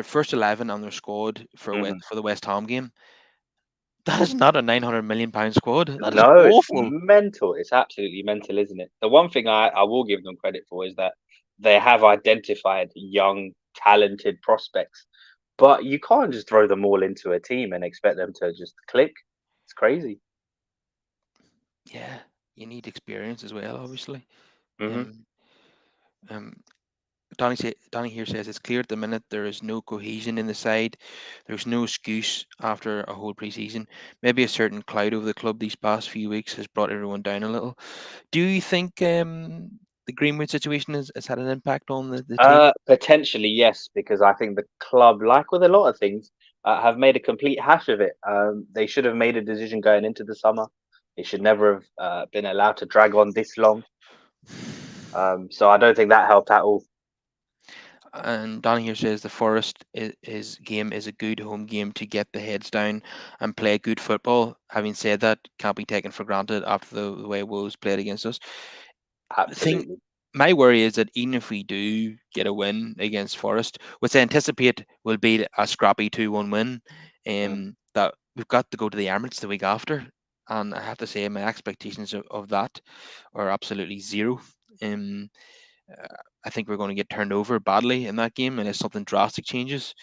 first 11 on their squad hmm For the West Ham game. That is not a 900 million pound squad. That is no, it's awful. mental. It's absolutely mental, isn't it? The one thing I will give them credit for is that they have identified young, talented prospects, but you can't just throw them all into a team and expect them to just click. It's crazy. Yeah, you need experience as well, obviously. Hmm. Um, um, Donny here says it's clear at the minute there is no cohesion in the side. There's no excuse after a whole preseason. Maybe a certain cloud over the club these past few weeks has brought everyone down a little. Do you think the Greenwood situation has had an impact on the team? Potentially, yes, because I think the club, like with a lot of things, have made a complete hash of it. They should have made a decision going into the summer. It should never have been allowed to drag on this long. So I don't think that helped at all. And Donny here says the Forest is game is a good home game to get the heads down and play good football. Having said that, can't be taken for granted after the way Wolves played against us. The thing, Absolutely. my worry is that even if we do get a win against Forest, which I anticipate will be a scrappy 2-1 win, Mm. that we've got to go to the Emirates the week after. And I have to say, my expectations of that are absolutely zero. Um, I think we're going to get turned over badly in that game unless something drastic changes.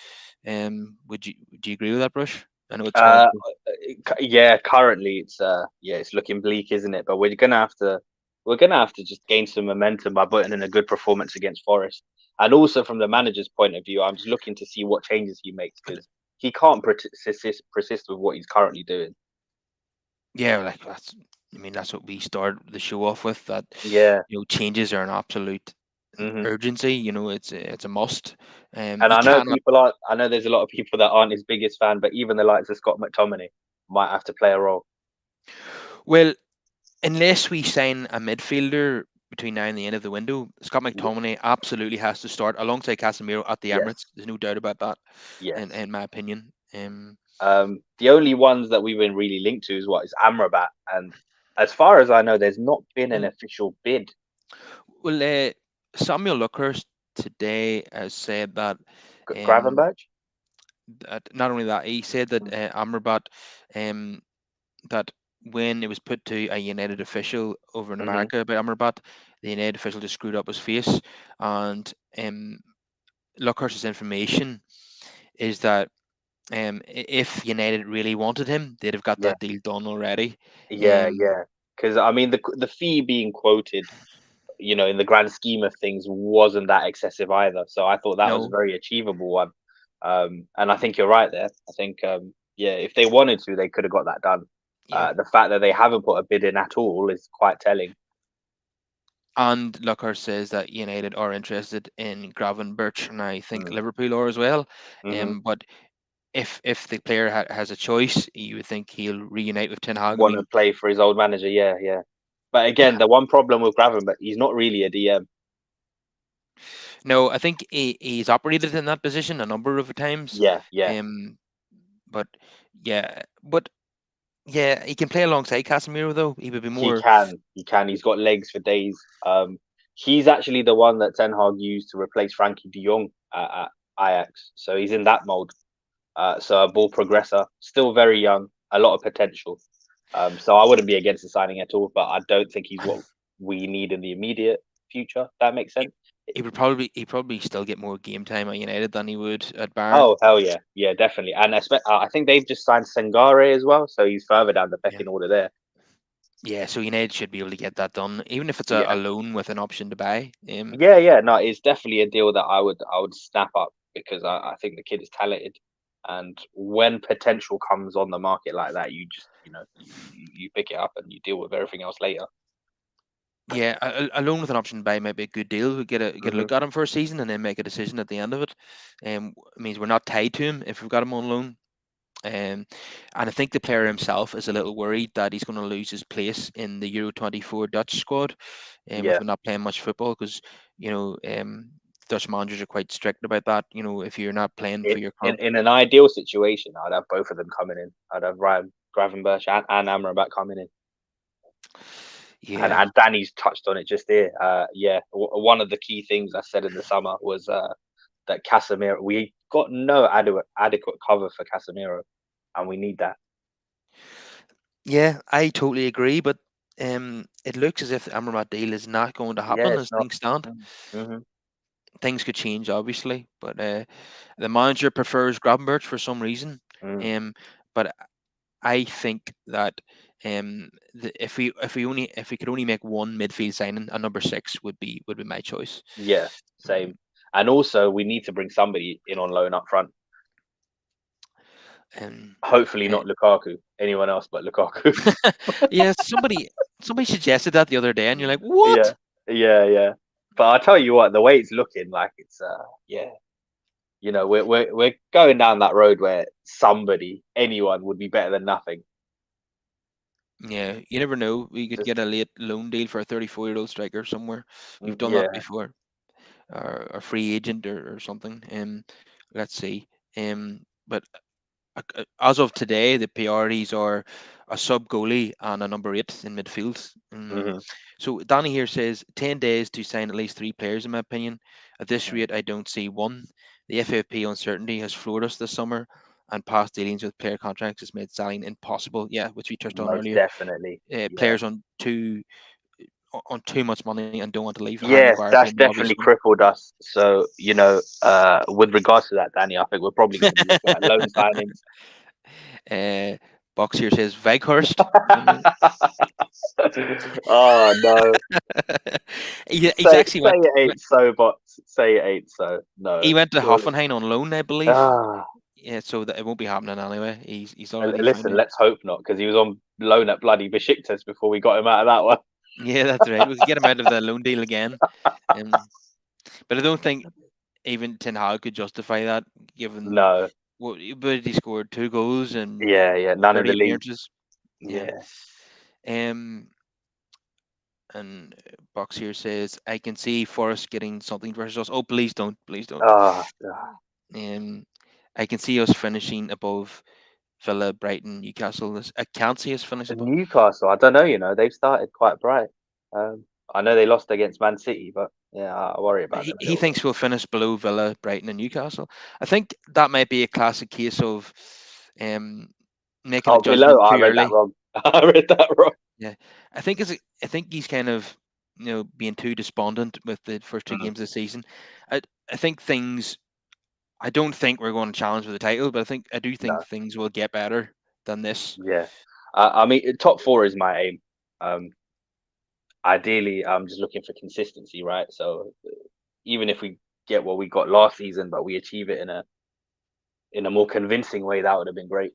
Do you agree with that, Brush? I know it's hard. Uh, yeah, currently it's looking bleak, isn't it? But we're gonna have to just gain some momentum by putting in a good performance against Forest. And also from the manager's point of view, I'm just looking to see what changes he makes because he can't persist with what he's currently doing. Yeah, like that's. I mean, that's what we start the show off with. That Yeah. changes are an absolute Hmm. urgency. It's a must. And You I know cannot. people aren't. I know there's a lot of people that aren't his biggest fan, but even the likes of Scott McTominay might have to play a role. Well, unless we sign a midfielder between now and the end of the window, Scott Yeah. McTominay absolutely has to start alongside Casemiro at the Yes. Emirates. There's no doubt about that, Yes. in my opinion. The only ones that we've been really linked to is what is Amrabat, and as far as I know, there's not been an Well, official bid. well, Samuel Luckhurst today has said um, Gravenberch. that not only that he said that Mm. Amrabat, um, that when it was put to a United official over in Hmm. America about Amrabat, the United official just screwed up his face, and Luckhurst's information is that if United really wanted him, they'd have got Yeah, that deal done already. yeah, Um, yeah. Because I mean, the fee being quoted, in the grand scheme of things, wasn't that excessive either. So I thought that was a no, very achievable one. And I think you're right there. I think, yeah, if they wanted to, they could have got that done. yeah, The fact that they haven't put a bid in at all is quite telling. and Luckhurst says that United are interested in Gravenberch, and I think Mm. Liverpool are as well. Hmm. But if the player has a choice, you would think he'll reunite with Ten Hag. I Want to mean, play for his old manager, yeah, yeah. But again, yeah, the one problem with Gravenberch, he's not really a DM. no, I think he's operated in that position a number of times. Yeah, yeah. Um, but but yeah, he can play alongside Casemiro though. He would be He more. can. He can. He's got legs for days. He's actually the one that Ten Hag used to replace Frankie De Jong at Ajax. So he's in that mold. So a ball progressor, still very young, a lot of potential. So I wouldn't be against the signing at all, but I don't think he's what we need in the immediate future. That makes He, sense. he probably still get more game time at United than he would at Bayern. Oh hell yeah, yeah, definitely. And I think they've just signed Sangare as well, so he's further down the Yeah. pecking order there. Yeah, so United should be able to get that done, even if it's a Yeah. loan with an option to buy. Yeah, yeah, no, it's definitely a deal that I would snap up because I think the kid is talented, and when potential comes on the market like that, you just you pick it up and you deal with everything else later. Yeah, a loan with an option to buy might be a good deal. We get a Hmm. look at him for a season and then make a decision at the end of it. It means we're not tied to him if we've got him on loan. And I think the player himself is a little worried that he's going to lose his place in the Euro 24 Dutch squad, with Yeah, him not playing much football because Dutch managers are quite strict about that. If you're not playing for your in club, in an ideal situation, I'd have both of them coming in. I'd have Ryan Gravenberch and Amrabat coming in, and yeah, and Danny's touched on it just here. Yeah, one of the key things I said in the summer was that Casemiro, we got no adequate cover for Casemiro, and we need that. yeah, I totally agree. But it looks as if the Amrabat deal is not going to Yeah, happen it's as not. things stand. Mm-hmm. Things could change, obviously, but the manager prefers Gravenberch for some reason. Mm. But I think that if we could only make one midfield signing, a number six would be my choice. Yeah, Um, same. And also, we need to bring somebody in on loan up front. and Hopefully, uh, not Lukaku. Anyone else but Lukaku. yeah, somebody suggested that the other day, and you're like, Yeah, what? yeah, yeah. But I tell you what, the way it's looking, like it's yeah, we're going down that road where anyone would be better than nothing. Yeah, you never know. We could Just get a late loan deal for a 34-year-old striker somewhere. We've done that yeah, before, or a free agent or something. Let's see. But as of today, the priorities are a sub goalie and a number eight in midfield. hmm So Danny here says 10 days to sign at least three players, in my opinion. At this rate, I don't see one. The FFP uncertainty has floored us this summer, and past dealings with player contracts has made selling impossible. Yeah, which we touched on most earlier. definitely. Yeah. Players on too much money and don't want to leave. Harry Yes, Maguire that's being the obvious definitely one. crippled us. So, with regards to that, Danny, I think we're probably going to be looking at loan signings. uh, Box here says Veghorst. Oh no. He's Say actually say it ain't so, but say it ain't so. No, he went to surely. Hoffenheim on loan, I believe. Ah. yeah, so that it won't be happening anyway. He's already signed Listen, it. let's hope not, because he was on loan at bloody Besiktas before we got him out of that one. Yeah, that's right. We could get him out of the loan deal again. Um, but I don't think even Ten Hag could justify that, given No, what but he scored 2 goals and yeah, yeah, none in the 30 league. appearances. Yeah. Yeah. Um, and Box here says I can see Forest getting something versus us. Oh, please don't. Ah, Um, I can see us finishing above Villa, Brighton, Newcastle. I can't see us finish above. Newcastle, I don't know. They've started quite bright. I know they lost against Man City, but yeah, I worry about them a He little bit. thinks we'll finish below Villa, Brighton, and Newcastle. I think that might be a classic case of um, making a Oh, below, judgment I too read that early. wrong. I read that wrong. Yeah, I think he's kind of being too despondent with the first two Mm, games of the season. I I think things. I don't think we're going to challenge for the title, but I do think no, things will get better than this. yeah. I mean, top four is my aim. Um, Ideally, I'm just looking for consistency, right? So even if we get what we got last season, but we achieve it in a more convincing way, that would have been great.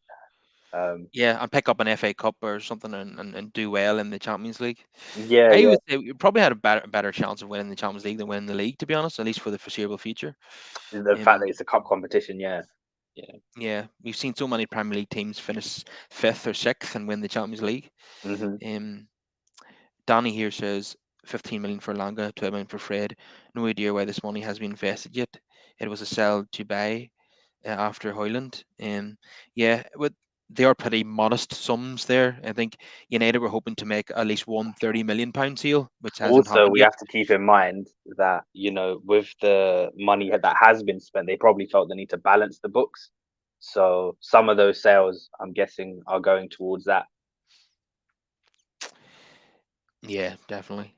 Um, Yeah, and pick up an FA Cup or something and do well in the Champions League. yeah, I yeah. would say we probably had a better chance of winning the Champions League than winning the league, to be honest, at least for the foreseeable future. The fact Um, that it's a cup competition, yeah, yeah. yeah, we've seen so many Premier League teams finish fifth or sixth and win the Champions League. Hmm. Um, Danny here says 15 million for Langa, 12 million for Fred. No idea why this money has been invested yet. It was a sell to buy after Hoyland. Yeah, but they are pretty modest sums there. I think United were hoping to make at least one £30 million sale, which hasn't Also, happened we yet. have to keep in mind that with the money that has been spent, they probably felt the need to balance the books. So some of those sales, I'm guessing, are going towards that. Yeah, definitely.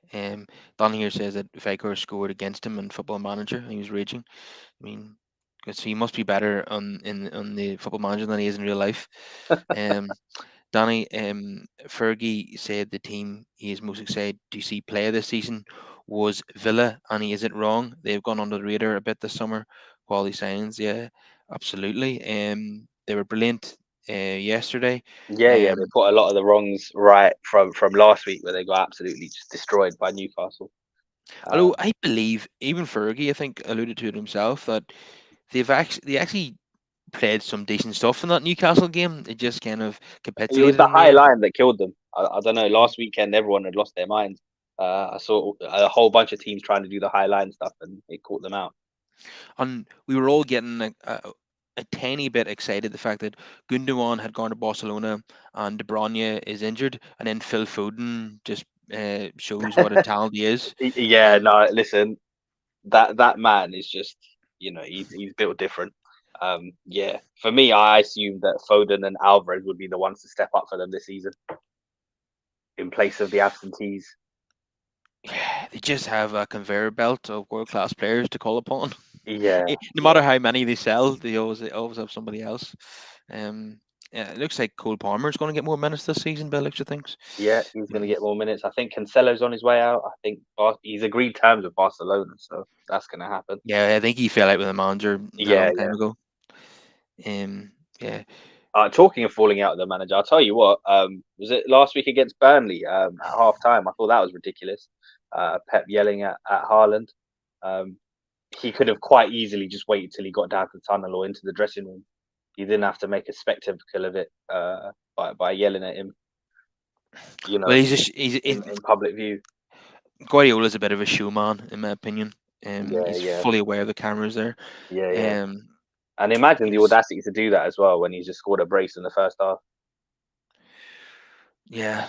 Don here says that Vicar scored against him in Football Manager. He was raging. I mean, because he must be better on the Football Manager than he is in real life. Um, Danny, Fergie said the team he is most excited to see play this season was Villa, and he isn't wrong. They've gone under the radar a bit this summer. Quality signings, yeah, absolutely. They were brilliant yesterday. Yeah, yeah, they Um, put a lot of the wrongs right from last week, where they got absolutely just destroyed by Newcastle. although Um, I believe even Fergie, I think, alluded to it himself that they actually played some decent stuff in that Newcastle game. They just kind of it was capitulated the in the high end. line that killed them. I don't know. Last weekend, everyone had lost their minds. I saw a whole bunch of teams trying to do the high line stuff, and it caught them out. And we were all getting a tiny bit excited the fact that Gundogan had gone to Barcelona and De Bruyne is injured, and then Phil Foden just shows what a talent he is. Yeah, Um, no, listen, that man is just, he's built different. Yeah, for me, I assumed that Foden and Alvarez would be the ones to step up for them this season in place of the absentees. they just have a conveyor belt of world class players to call upon. Yeah, No yeah, matter how many they sell, they always have somebody else. Um, yeah, it looks like Cole Palmer is going to get more minutes this season, by the looks of things. yeah. He's going to Um, get more minutes. I think Cancelo's on his way out. I think he's agreed terms with Barcelona, so that's going to happen. yeah, I think he fell out with the manager a Yeah, long yeah. time ago. Yeah. Talking of falling out with the manager, I'll tell you what. Was it last week against Burnley? At half time, I thought that was ridiculous. Pep yelling at Haaland. Um, he could have quite easily just waited till he got down to the tunnel or into the dressing room. He didn't have to make a spectacle of it by yelling at him, you Well, know, he's in public view. Guardiola's a bit of a showman, in my opinion. Yeah, He's yeah, fully aware of the cameras there. yeah, yeah. Um, And imagine the he's audacity to do that as well when he's just scored a brace in the first half. yeah.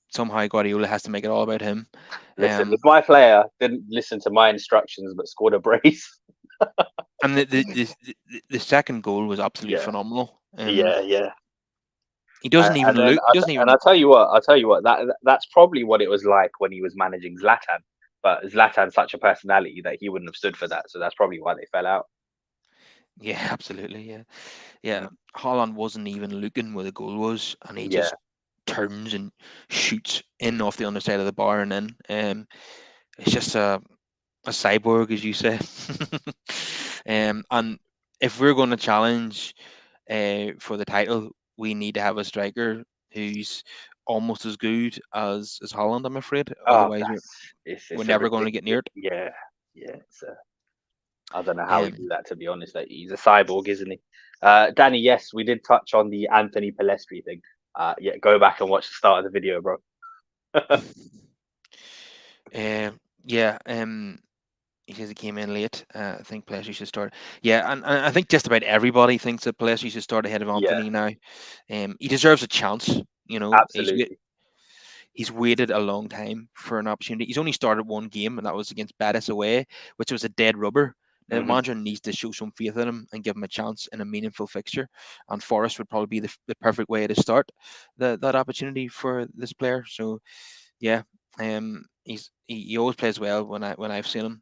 Somehow Guardiola has to make it all about him. Listen, if Um, my player didn't listen to my instructions but scored a brace, and the second goal was absolutely yeah, phenomenal. yeah, yeah. He doesn't even And then look. He doesn't I even. tell you what, that's probably what it was like when he was managing Zlatan. But Zlatan's such a personality that he wouldn't have stood for that, so that's probably why they fell out. Yeah, absolutely. Yeah, Mm. yeah. Holland wasn't even looking where the goal was, and he Yeah, just turns and shoots in off the underside of the bar, and then it's just a cyborg, as you say. And if we're going to challenge for the title, we need to have a striker who's almost as good as Holland. I'm afraid. Oh, Otherwise, we're it's a never going to get near ridiculous. it. Yeah, yeah. I don't know how we Um, do that, to be honest. Like, he's a cyborg, isn't he? Danny, yes, we did touch on the Anthony Pellistri thing. Yeah, go back and watch the start of the video, bro. yeah. He says he came in late. I think Pellistri should start. Yeah, and I think just about everybody thinks that Pellistri should start ahead of Yeah, Anthony now. He deserves a chance. absolutely. He's waited a long time for an opportunity. He's only started one game, and that was against Betis away, which was a dead rubber. Now, the Hmm. manager needs to show some faith in him and give him a chance in a meaningful fixture. And Forest would probably be the perfect way to start that opportunity for this player. So yeah, he always plays well when I've seen him.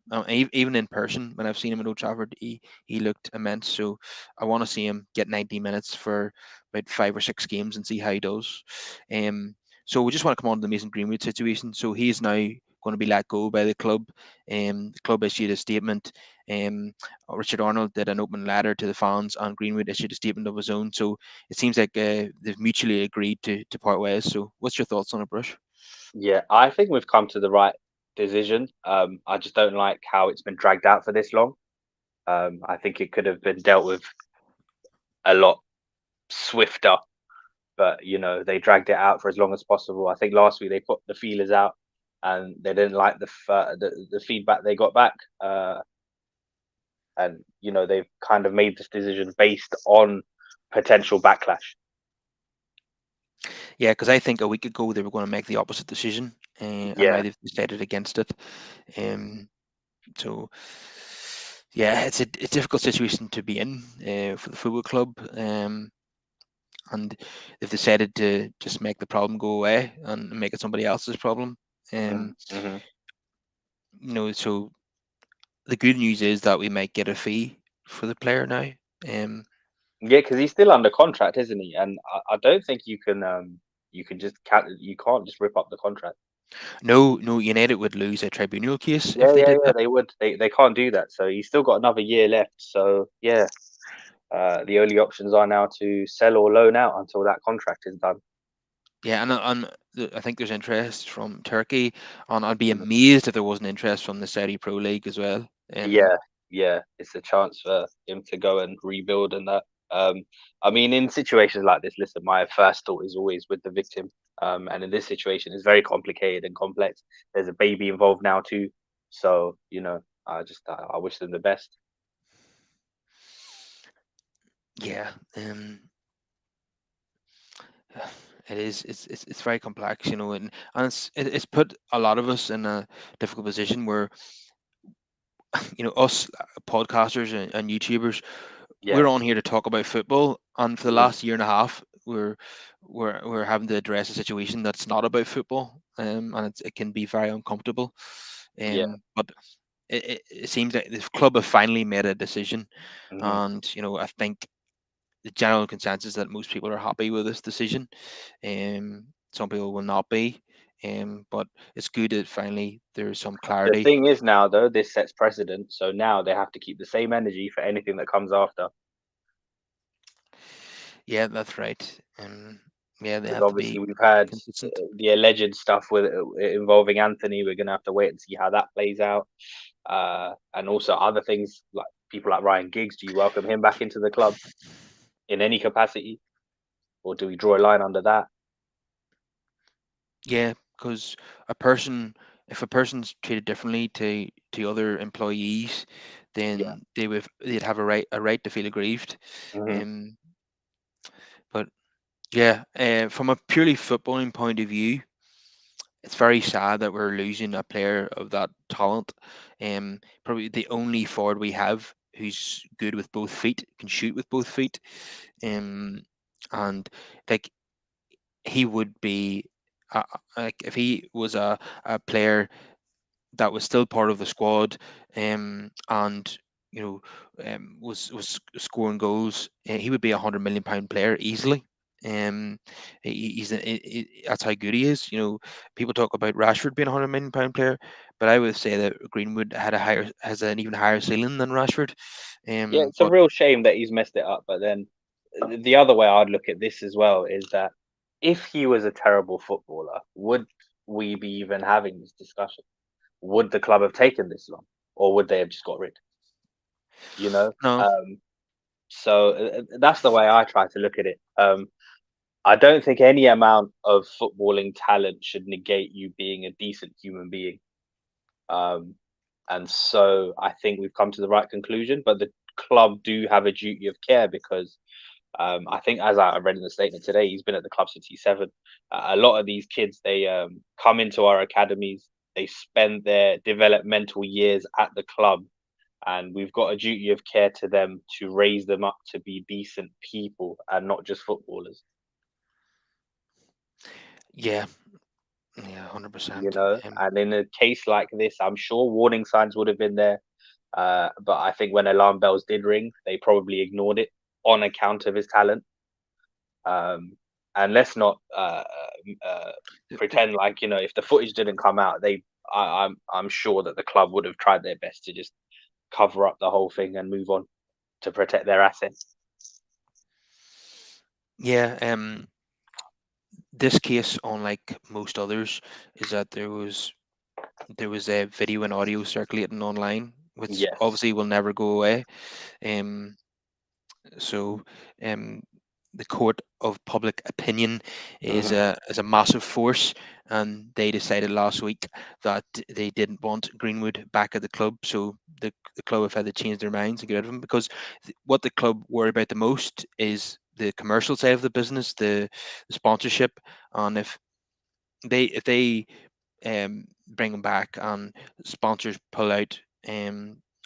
Even in person, when I've seen him at Old Trafford, he looked immense. So I want to see him get 90 minutes for about 5 or 6 games and see how he does. So we just want to come on to the Mason Greenwood situation. So he is now going to be let go by the club. The club issued a statement. Um, Richard Arnold did an open letter to the fans, and Greenwood issued a statement of his own. So it seems like they've mutually agreed to part ways. So what's your thoughts on it, Brush? Yeah, I think we've come to the right decision. I just don't like how it's been dragged out for this long. I think it could have been dealt with a lot swifter, but they dragged it out for as long as possible. I think last week they put the feelers out, and they didn't like the feedback they got back, and they've kind of made this decision based on potential backlash. Yeah, because I think a week ago they were going to make the opposite decision, and now Yeah. they've decided against it. Um, so yeah, it's a difficult situation to be in for the football club, and they've decided to just make the problem go away and make it somebody else's problem. Um, Mm-hmm. so the good news is that we might get a fee for the player now. Um, Yeah, because he's still under contract, isn't he? And I don't think you can't just rip up the contract. no, United would lose a tribunal case if Yeah, they yeah, did yeah. that. They would. They can't do that. So he's still got another year left. So yeah, the only options are now to sell or loan out until that contract is done. Yeah, I think there's interest from Turkey, and I'd be Mhm. amazed if there wasn't interest from the Saudi Pro League as well. Yeah, yeah. It's a chance for him to go and rebuild and that. Um, I mean, in situations like this, listen, my first thought is always with the victim. And in this situation, it's very complicated and complex. There's a baby involved now too. So, I wish them the best. Yeah, it is. It's very complex, and it's put a lot of us in a difficult position where us podcasters and YouTubers, we're Yeah. on here to talk about football, and for the Mhm. last year and a half, we're having to address a situation that's not about football, and it can be very uncomfortable, Yeah. but it seems like the club have finally made a decision, Mhm. and I think the general consensus that most people are happy with this decision. Some people will not be, but it's good that finally there's some The clarity. thing is now though, this sets precedent, so now they have to keep the same energy for anything that comes after. Yeah, that's right. Yeah, they Because have to obviously be we've had consistent. the alleged stuff with involving Anthony. We're gonna have to wait and see how that plays out, and also other things like people like Ryan Giggs. Do you welcome him back into the club in any capacity, or do we draw a line under that? Yeah, because a person, if a person's treated differently to other employees, Yeah. then they'd have a right to feel aggrieved. Hmm. Um, but yeah, from a purely footballing point of view, it's very sad that we're losing a player of that talent. Probably the only forward we have who's good with both feet, can shoot with both feet. Um, and like he would be, like if he was a player that was still part of the squad, and you was scoring goals, he would be £100 million player easily. Um, that's how good he is. People talk about Rashford being £100 million player, but I would say that Greenwood has an even higher ceiling than Rashford. Yeah, it's a But real shame that he's messed it up. But then the other way I'd look at this as well is that if he was a terrible footballer, would we be even having this discussion? Would the club have taken this long, or would they have just got rid? You know, no, so that's the way I try to look at it. I don't think any amount of footballing talent should negate you being a decent human being. Um, and so I think we've come to the right conclusion. But the club do have a duty of care because I think, as I read in the statement today, he's been at the club since he's 7. A lot of these kids, they come into our academies, they spend their developmental years at the club, and we've got a duty of care to them to raise them up to be decent people and not just footballers. yeah, yeah, You 100%. know, and in a case like this, I'm sure warning signs would have been there. But I think when alarm bells did ring, they probably ignored it on account of his talent. Um, and let's not uh, pretend like, if the footage didn't come out, I'm sure that the club would have tried their best to just cover up the whole thing and move on to protect their assets. Yeah, this case, unlike most others, is that there was a video and audio circulating online, which Yes. obviously will never go away. Um, so, um, the court of public opinion is Hmm. a massive force, and they decided last week that they didn't want Greenwood back at the club. So the club have had to change their minds and get rid of him, because what the club worry about the most is the commercial side of the business, the sponsorship, and if they bring him back and sponsors pull out,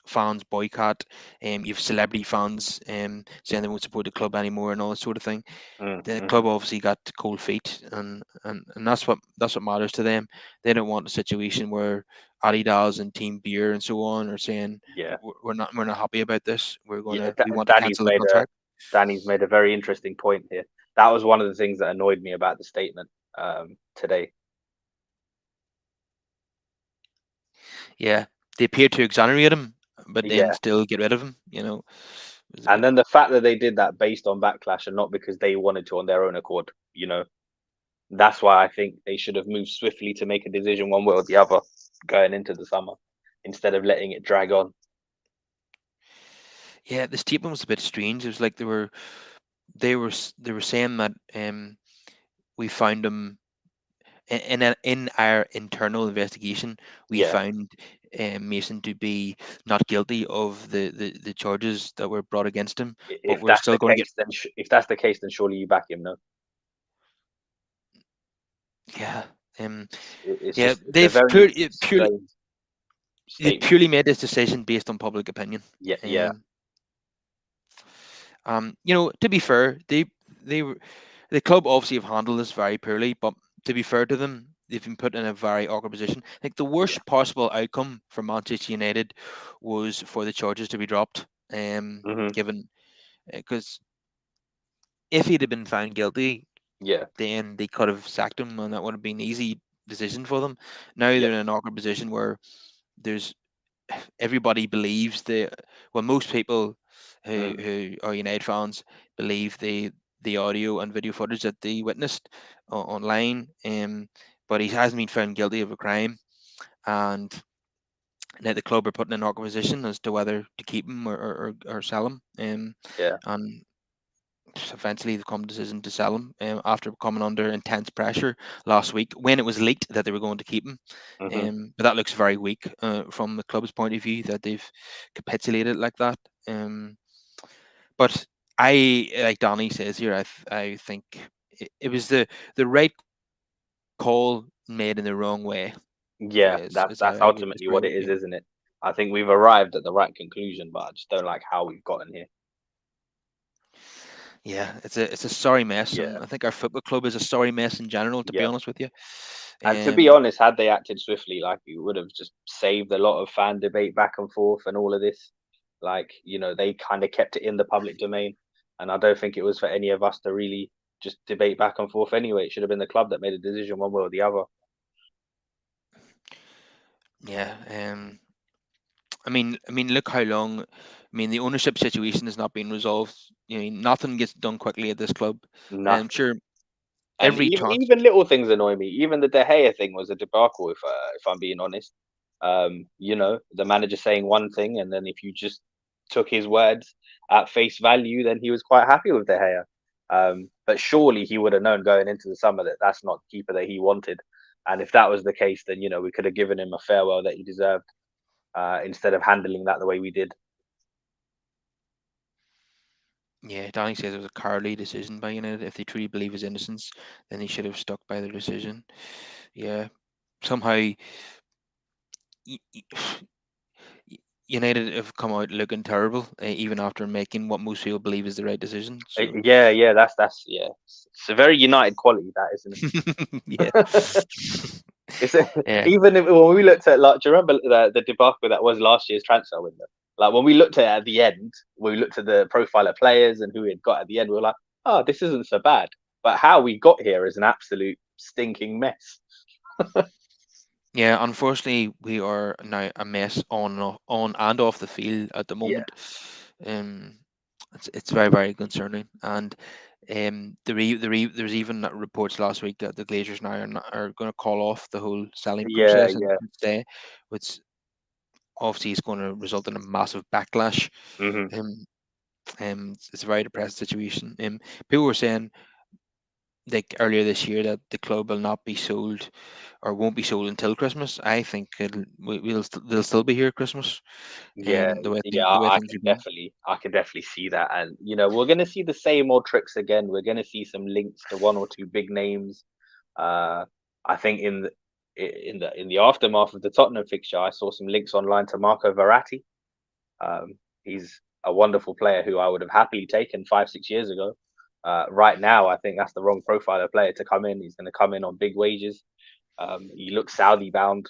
fans boycott, you've celebrity fans saying they won't support the club anymore and all that sort of thing. The Mm-hmm. club obviously got cold feet, and that's what matters to them. They don't want a situation where Adidas and Team Beer and so on are saying, Yeah. we're not happy about this. Yeah. We want to cancel the contract." Danny's made a very interesting point here. That was one of the things that annoyed me about the statement today. Yeah, they appear to exonerate him, but then Yeah. still get rid of him. It was a And bit. then the fact that they did that based on backlash and not because they wanted to on their own accord, that's why I think they should have moved swiftly to make a decision one way or the other going into the summer instead of letting it drag on. Yeah, the statement was a bit strange. It was like they were saying that we found him in our internal investigation. We Yeah. found Mason to be not guilty of the charges that were brought against him, but If we're that's still the going to get. case, then if that's the case, then surely you back him. No, Yeah, it's yeah. just it's a very strange They statement. purely made this decision based on public opinion. Yeah, yeah. Um, to be fair, they were the club obviously have handled this very poorly, but to be fair to them, they've been put in a very awkward position. Like, the Yeah. worst possible outcome for Manchester United was for the charges to be dropped. Hmm. Given Because if he'd have been found guilty, Yeah. then they could have sacked him, and that would have been an easy decision for them. Now Yep. they're in an awkward position where there's everybody believes most people who Mm. who are United fans believe the audio and video footage that they witnessed online. But he hasn't been found guilty of a crime, and now the club are put in an awkward position as to whether to keep him or sell him. Yeah. And eventually they've come to a decision to sell him, after coming under intense pressure last week when it was leaked that they were going to keep him. Hmm. But that looks very weak, from the club's point of view, that they've capitulated like that. But like Donny says here, I think it was the right call made in the wrong way. Yeah. Is how That's I would that's describe it. ultimately Yeah. what it is, isn't it? I think we've arrived at the right conclusion, but I just don't like how we've gotten here. Yeah, it's a sorry mess, Yeah. and I think our football club is a sorry mess in general. To be Yeah. honest with you, And to be um, honest, had they acted swiftly, like, it would have just saved a lot of fan debate back and forth and all of this. Like, they kind of kept it in the public domain. And I don't think it was for any of us to really just debate back and forth anyway. It should have been the club that made a decision one way or the other. Yeah. I mean, look how long. I mean, the ownership situation has not been resolved. Nothing gets done quickly at this club. And Nothing. sure, And every even chance. even little things annoy me. Even the De Gea thing was a debacle, if I'm being honest. The manager saying one thing, and then if you just took his words at face value, then he was quite happy with De Gea. But surely he would have known going into the summer that that's not the keeper that he wanted. And if that was the case, then we could have given him a farewell that he deserved, instead of handling that the way we did. Yeah, Danny says it was a cowardly decision by United. If they truly believe his innocence, then they should have stuck by their decision. Yeah, somehow y- y- United have come out looking terrible, even after making what most people believe is the right decision. So, Yeah, yeah, that's yeah. It's a very United quality, that, isn't yeah, it? It's yeah, even if, when we looked at, like, do you remember the debacle that was last year's transfer window? Like, when we looked at it at the end, when we looked at the profile of players and who we had got at the end, we were like, oh, this isn't so bad. But how we got here is an absolute stinking mess. yeah. Unfortunately, we are now a mess on and off the field at the Yeah, moment. Um, it's very very concerning, and there's even reports last week that the Glazers now are going to call off the whole selling yeah, process and yeah. stay, which obviously is going to result in a massive backlash. Hmm. Um, it's a very depressed situation. People were saying like earlier this year that the club will not be sold or won't be sold until Christmas. I think they'll still be here at Christmas. Yeah, yeah, The way I things are can going. definitely, I can definitely see that, and we're gonna see the same old tricks again. We're gonna see some links to one or two big names. Uh, I think in the aftermath of the Tottenham fixture, I saw some links online to Marco Verratti. He's a wonderful player who I would have happily taken 5, 6 years ago. Right now, I think that's the wrong profile of player to come in. He's going to come in on big wages. He looks Saudi bound.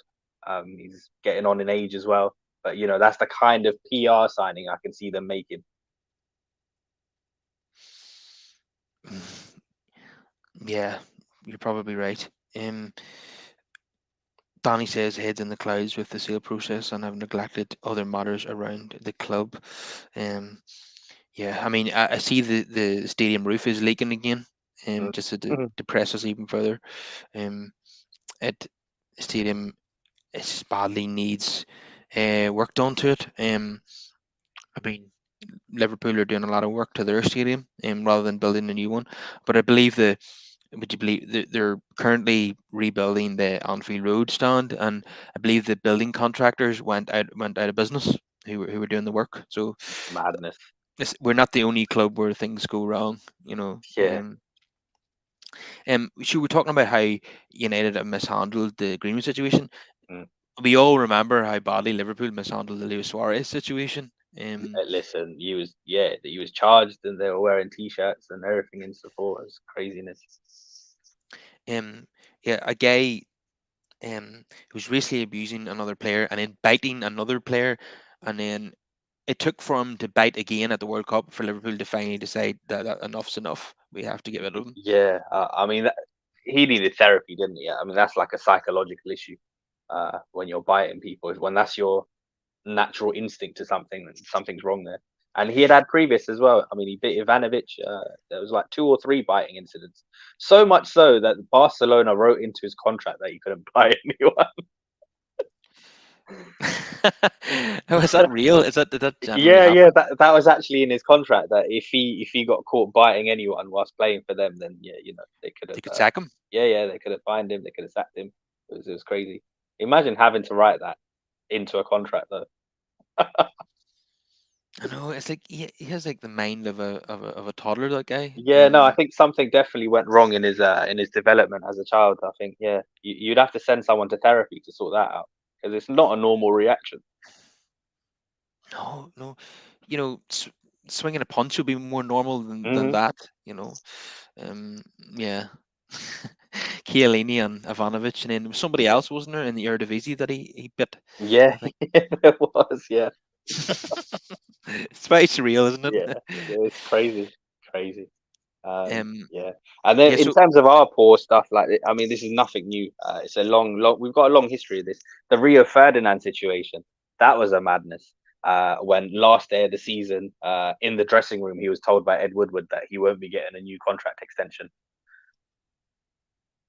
He's getting on in age as well. But that's the kind of PR signing I can see them making. Yeah, you're probably right. Danny says heads in the clouds with the sale process and have neglected other matters around the club. Um, yeah, I mean, I see the stadium roof is leaking again, Mm. just to Mhm. depress us even further. Um, it stadium is badly needs work done to it. I mean, Liverpool are doing a lot of work to their stadium, rather than building a new one. But I believe would you believe they're currently rebuilding the Anfield Road stand, and I believe the building contractors went out of business who were doing the work. So Madness. we're not the only club where things go wrong. Yeah. So we're talking about how United have mishandled the Greenwood situation. Mm. We all remember how badly Liverpool mishandled the Luis Suarez situation. Listen, he was charged, and they were wearing t-shirts and everything in support. It's craziness. Um, yeah, a guy who's recently abusing another player and then biting another player, and then it took for him to bite again at the World Cup for Liverpool to finally decide that enough's enough. We have to get rid of him. Yeah, I mean, he needed therapy, didn't he? I mean, that's like a psychological issue. When you're biting people, when that's your natural instinct to something, then something's wrong there. And he had previous as well. I mean, he bit Ivanovic. There was like 2 or 3 biting incidents. So much so that Barcelona wrote into his contract that he couldn't bite anyone. Oh, is that real? Did that genuinely Yeah, yeah, happen? that was actually in his contract, that if he got caught biting anyone whilst playing for them, then yeah, they could They have. could sack him. Yeah, yeah, they could have fined him. They could have sacked him. It was crazy. Imagine having to write that into a contract, though. I know it's like he has like the mind of a toddler. That guy. Yeah, no, I think something definitely went wrong in his development as a child. I think, yeah, you'd have to send someone to therapy to sort that out, because it's not a normal reaction. No, no, swinging a punch would be more normal than Hmm. that. You know, yeah. Chiellini and Ivanovic, and then there was somebody Yeah, else, wasn't there, in the Eredivisie that he bit? yeah, I think. it was. Yeah, It's very surreal, isn't yeah, it? it's crazy, crazy. Um, Yeah, and then yeah, in so terms of our poor stuff, like I mean, this is nothing new. It's a long. We've got a long history of this. The Rio Ferdinand situation, that was a madness. When last day of the season, in the dressing room, he was told by Ed Woodward that he won't be getting a new contract extension.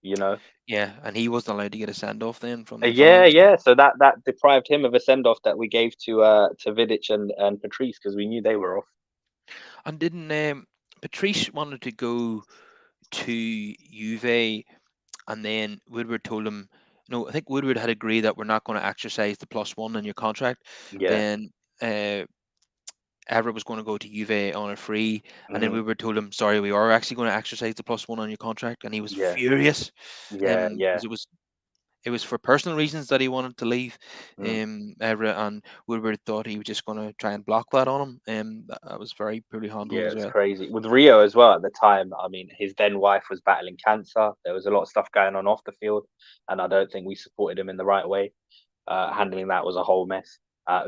You know, yeah, and he wasn't allowed to get a send off then from the yeah, fans. yeah. So that deprived him of a send off that we gave to Vidic and Patrice because we knew they were off. And didn't Patrice wanted to go to Juve, and then Woodward told him, no, I think Woodward had agreed that we're not going to exercise the +1 in your contract. Yeah. Then uh, Everett was going to go to Juve on a free, and then Hmm. Woodward told him, sorry, we are actually going to exercise the +1 on your contract, and he was Yeah. furious, Yeah. Yeah. because it was for personal reasons that he wanted to leave, Mm. Everett, and Woodward thought he was just going to try and block that on him, that was very poorly handled Yeah, as it's well. crazy. With Rio as well at the time, I mean, his then wife was battling cancer. There was a lot of stuff going on off the field, and I don't think we supported him in the right way. Handling that was a whole mess.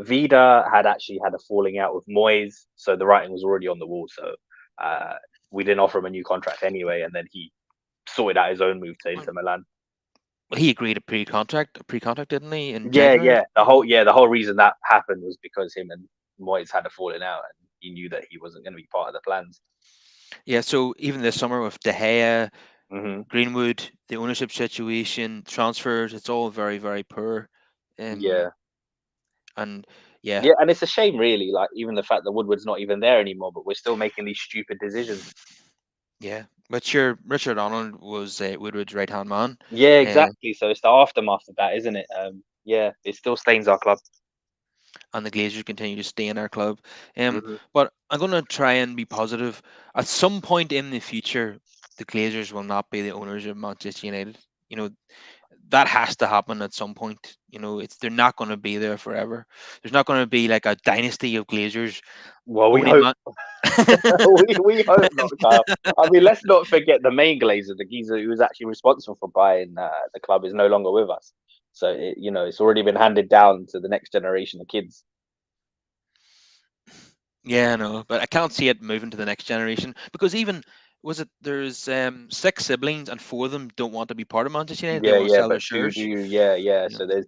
Vida had actually had a falling out with Moyes, so the writing was already on the wall. So uh, we didn't offer him a new contract anyway, and then he sorted out his own move to Well, Inter Milan. he agreed a pre-contract, didn't he, in Yeah, January? yeah. The whole reason that happened was because him and Moyes had a falling out, and he knew that he wasn't going to be part of the plans. Yeah, so even this summer with De Gea, Hmm. Greenwood, the ownership situation, transfers, it's all very, very poor. Um, Yeah. and yeah, Yeah, and it's a shame, really. Like even the fact that Woodward's not even there anymore, but we're still making these stupid decisions. yeah. Richard Arnold was Woodward's right hand man, Yeah, uh, exactly. So it's the aftermath of that, isn't it? Yeah, it still stains our club. and the Glazers continue to stay in our club. Hmm. But I'm going to try and be positive. At some point in the future, the Glazers will not be the owners of Manchester United. You know, that has to happen at some point. It's they're not going to be there forever. There's not going to be like a dynasty of Glazers Well, we owning hope man. we hope not, Kyle. I mean, let's not forget the main Glazer, the geezer who was actually responsible for buying the club, is no longer with us. So it's already been handed down to the next generation of kids. Yeah, no, but I can't see it moving to the next generation because even was it there's six siblings and four of them don't want to be part of Manchester United. They Yeah, want to yeah, sell their but two do, shares. yeah, yeah. You know. So there's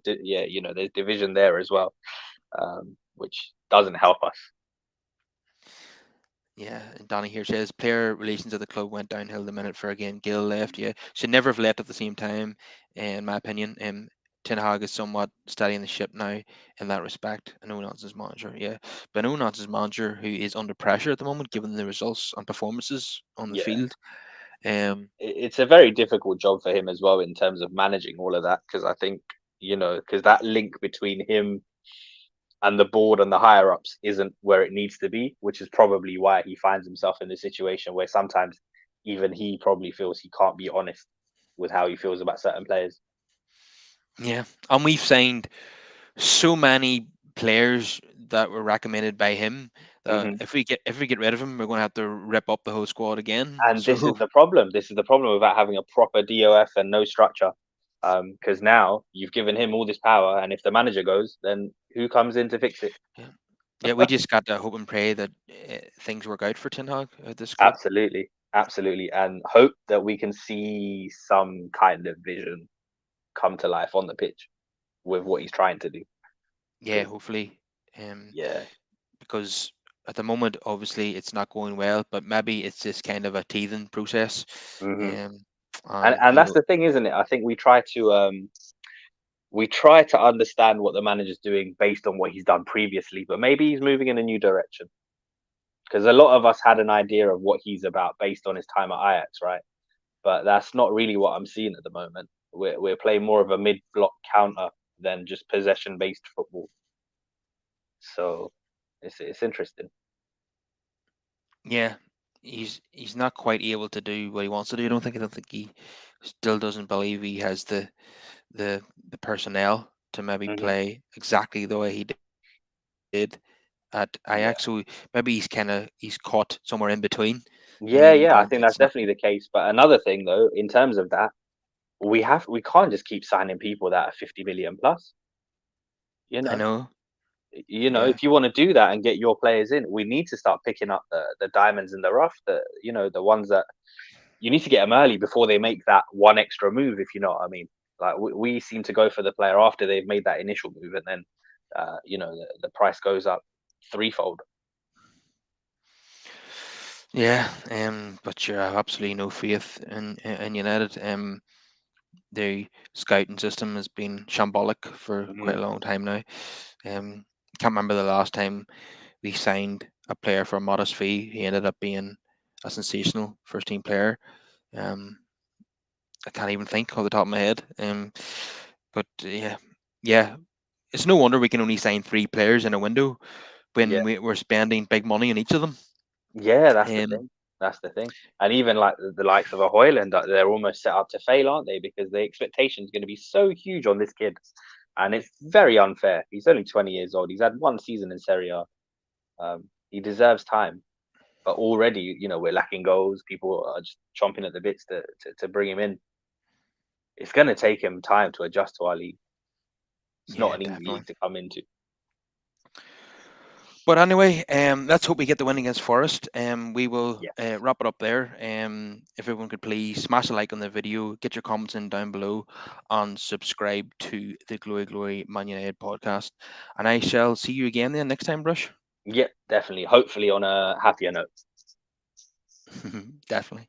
division there as well, which doesn't help us. Yeah, and Danny here says player relations at the club went downhill the minute Fergie Gill left. Yeah, should never have left at the same time, in my opinion. Ten Hag is somewhat steadying the ship now in that respect. And Onan's manager, yeah, but Onan's manager who is under pressure at the moment, given the results and performances on the Yeah, field. Um, it's a very difficult job for him as well in terms of managing all of that because I think because that link between him and the board and the higher ups isn't where it needs to be, which is probably why he finds himself in the situation where sometimes even he probably feels he can't be honest with how he feels about certain players. yeah, and we've signed so many players that were recommended by him that Hmm. if we get rid of him, we're going to have to rip up the whole squad again. And this is So the problem. This is the problem without having a proper DOF and no structure. Because now you've given him all this power, and if the manager goes, then who comes in to fix it? yeah, yeah, we just got to hope and pray that things work out for Ten Hag at this club. Absolutely, absolutely, and hope that we can see some kind of vision come to life on the pitch with what he's trying to do. Yeah, Because hopefully, um, yeah, because at the moment, obviously, it's not going well, but maybe it's just kind of a teething process, hmm um, and and and that's the thing, isn't it? I think we try to understand what the manager's doing based on what he's done previously, but maybe he's moving in a new direction. Because a lot of us had an idea of what he's about based on his time at Ajax, right? But that's not really what I'm seeing at the moment. We're playing more of a mid block counter than just possession based football. So it's interesting. yeah, he's not quite able to do what he wants to do. I don't think he still doesn't believe he has the the personnel to maybe Hmm. play exactly the way he did at Ajax. So maybe he's caught somewhere in between, Yeah, and yeah, I it's think not. that's definitely the case. But another thing, though, in terms of that, we can't just keep signing people that are 50 million plus. You I know, know. You know, Yeah, if you want to do that and get your players in, we need to start picking up the diamonds in the rough. The ones that you need to get them early before they make that one extra move. If you know what I mean. Like we seem to go for the player after they've made that initial move, and then the price goes up threefold. yeah. But you have absolutely no faith in United. The scouting system has been shambolic for Hmm. quite a long time now. Um, can't remember the last time we signed a player for a modest fee. He ended up being a sensational first team player. Um, I can't even think off the top of my head. But yeah, yeah, it's no wonder we can only sign three players in a window when Yeah, we're spending big money on each of them. yeah, that's the Um, thing. That's the thing. And even like the likes of a Hoyland, they're almost set up to fail, aren't they? Because the expectation is going to be so huge on this kid, and it's very unfair. He's only 20 years old. He's had one season in Serie A. He deserves time, but already, we're lacking goals. People are just chomping at the bits to bring him in. It's going to take him time to adjust to our league. It's not yeah, an easy definitely. league to come into. But anyway, let's hope we get the win against Forest. We will Yes. wrap it up there. If everyone could please smash a like on the video, get your comments in down below, and subscribe to the Glory Glory Man United podcast. And I shall see you again then next time, Brush. Yep, definitely. Hopefully on a happier note. Definitely.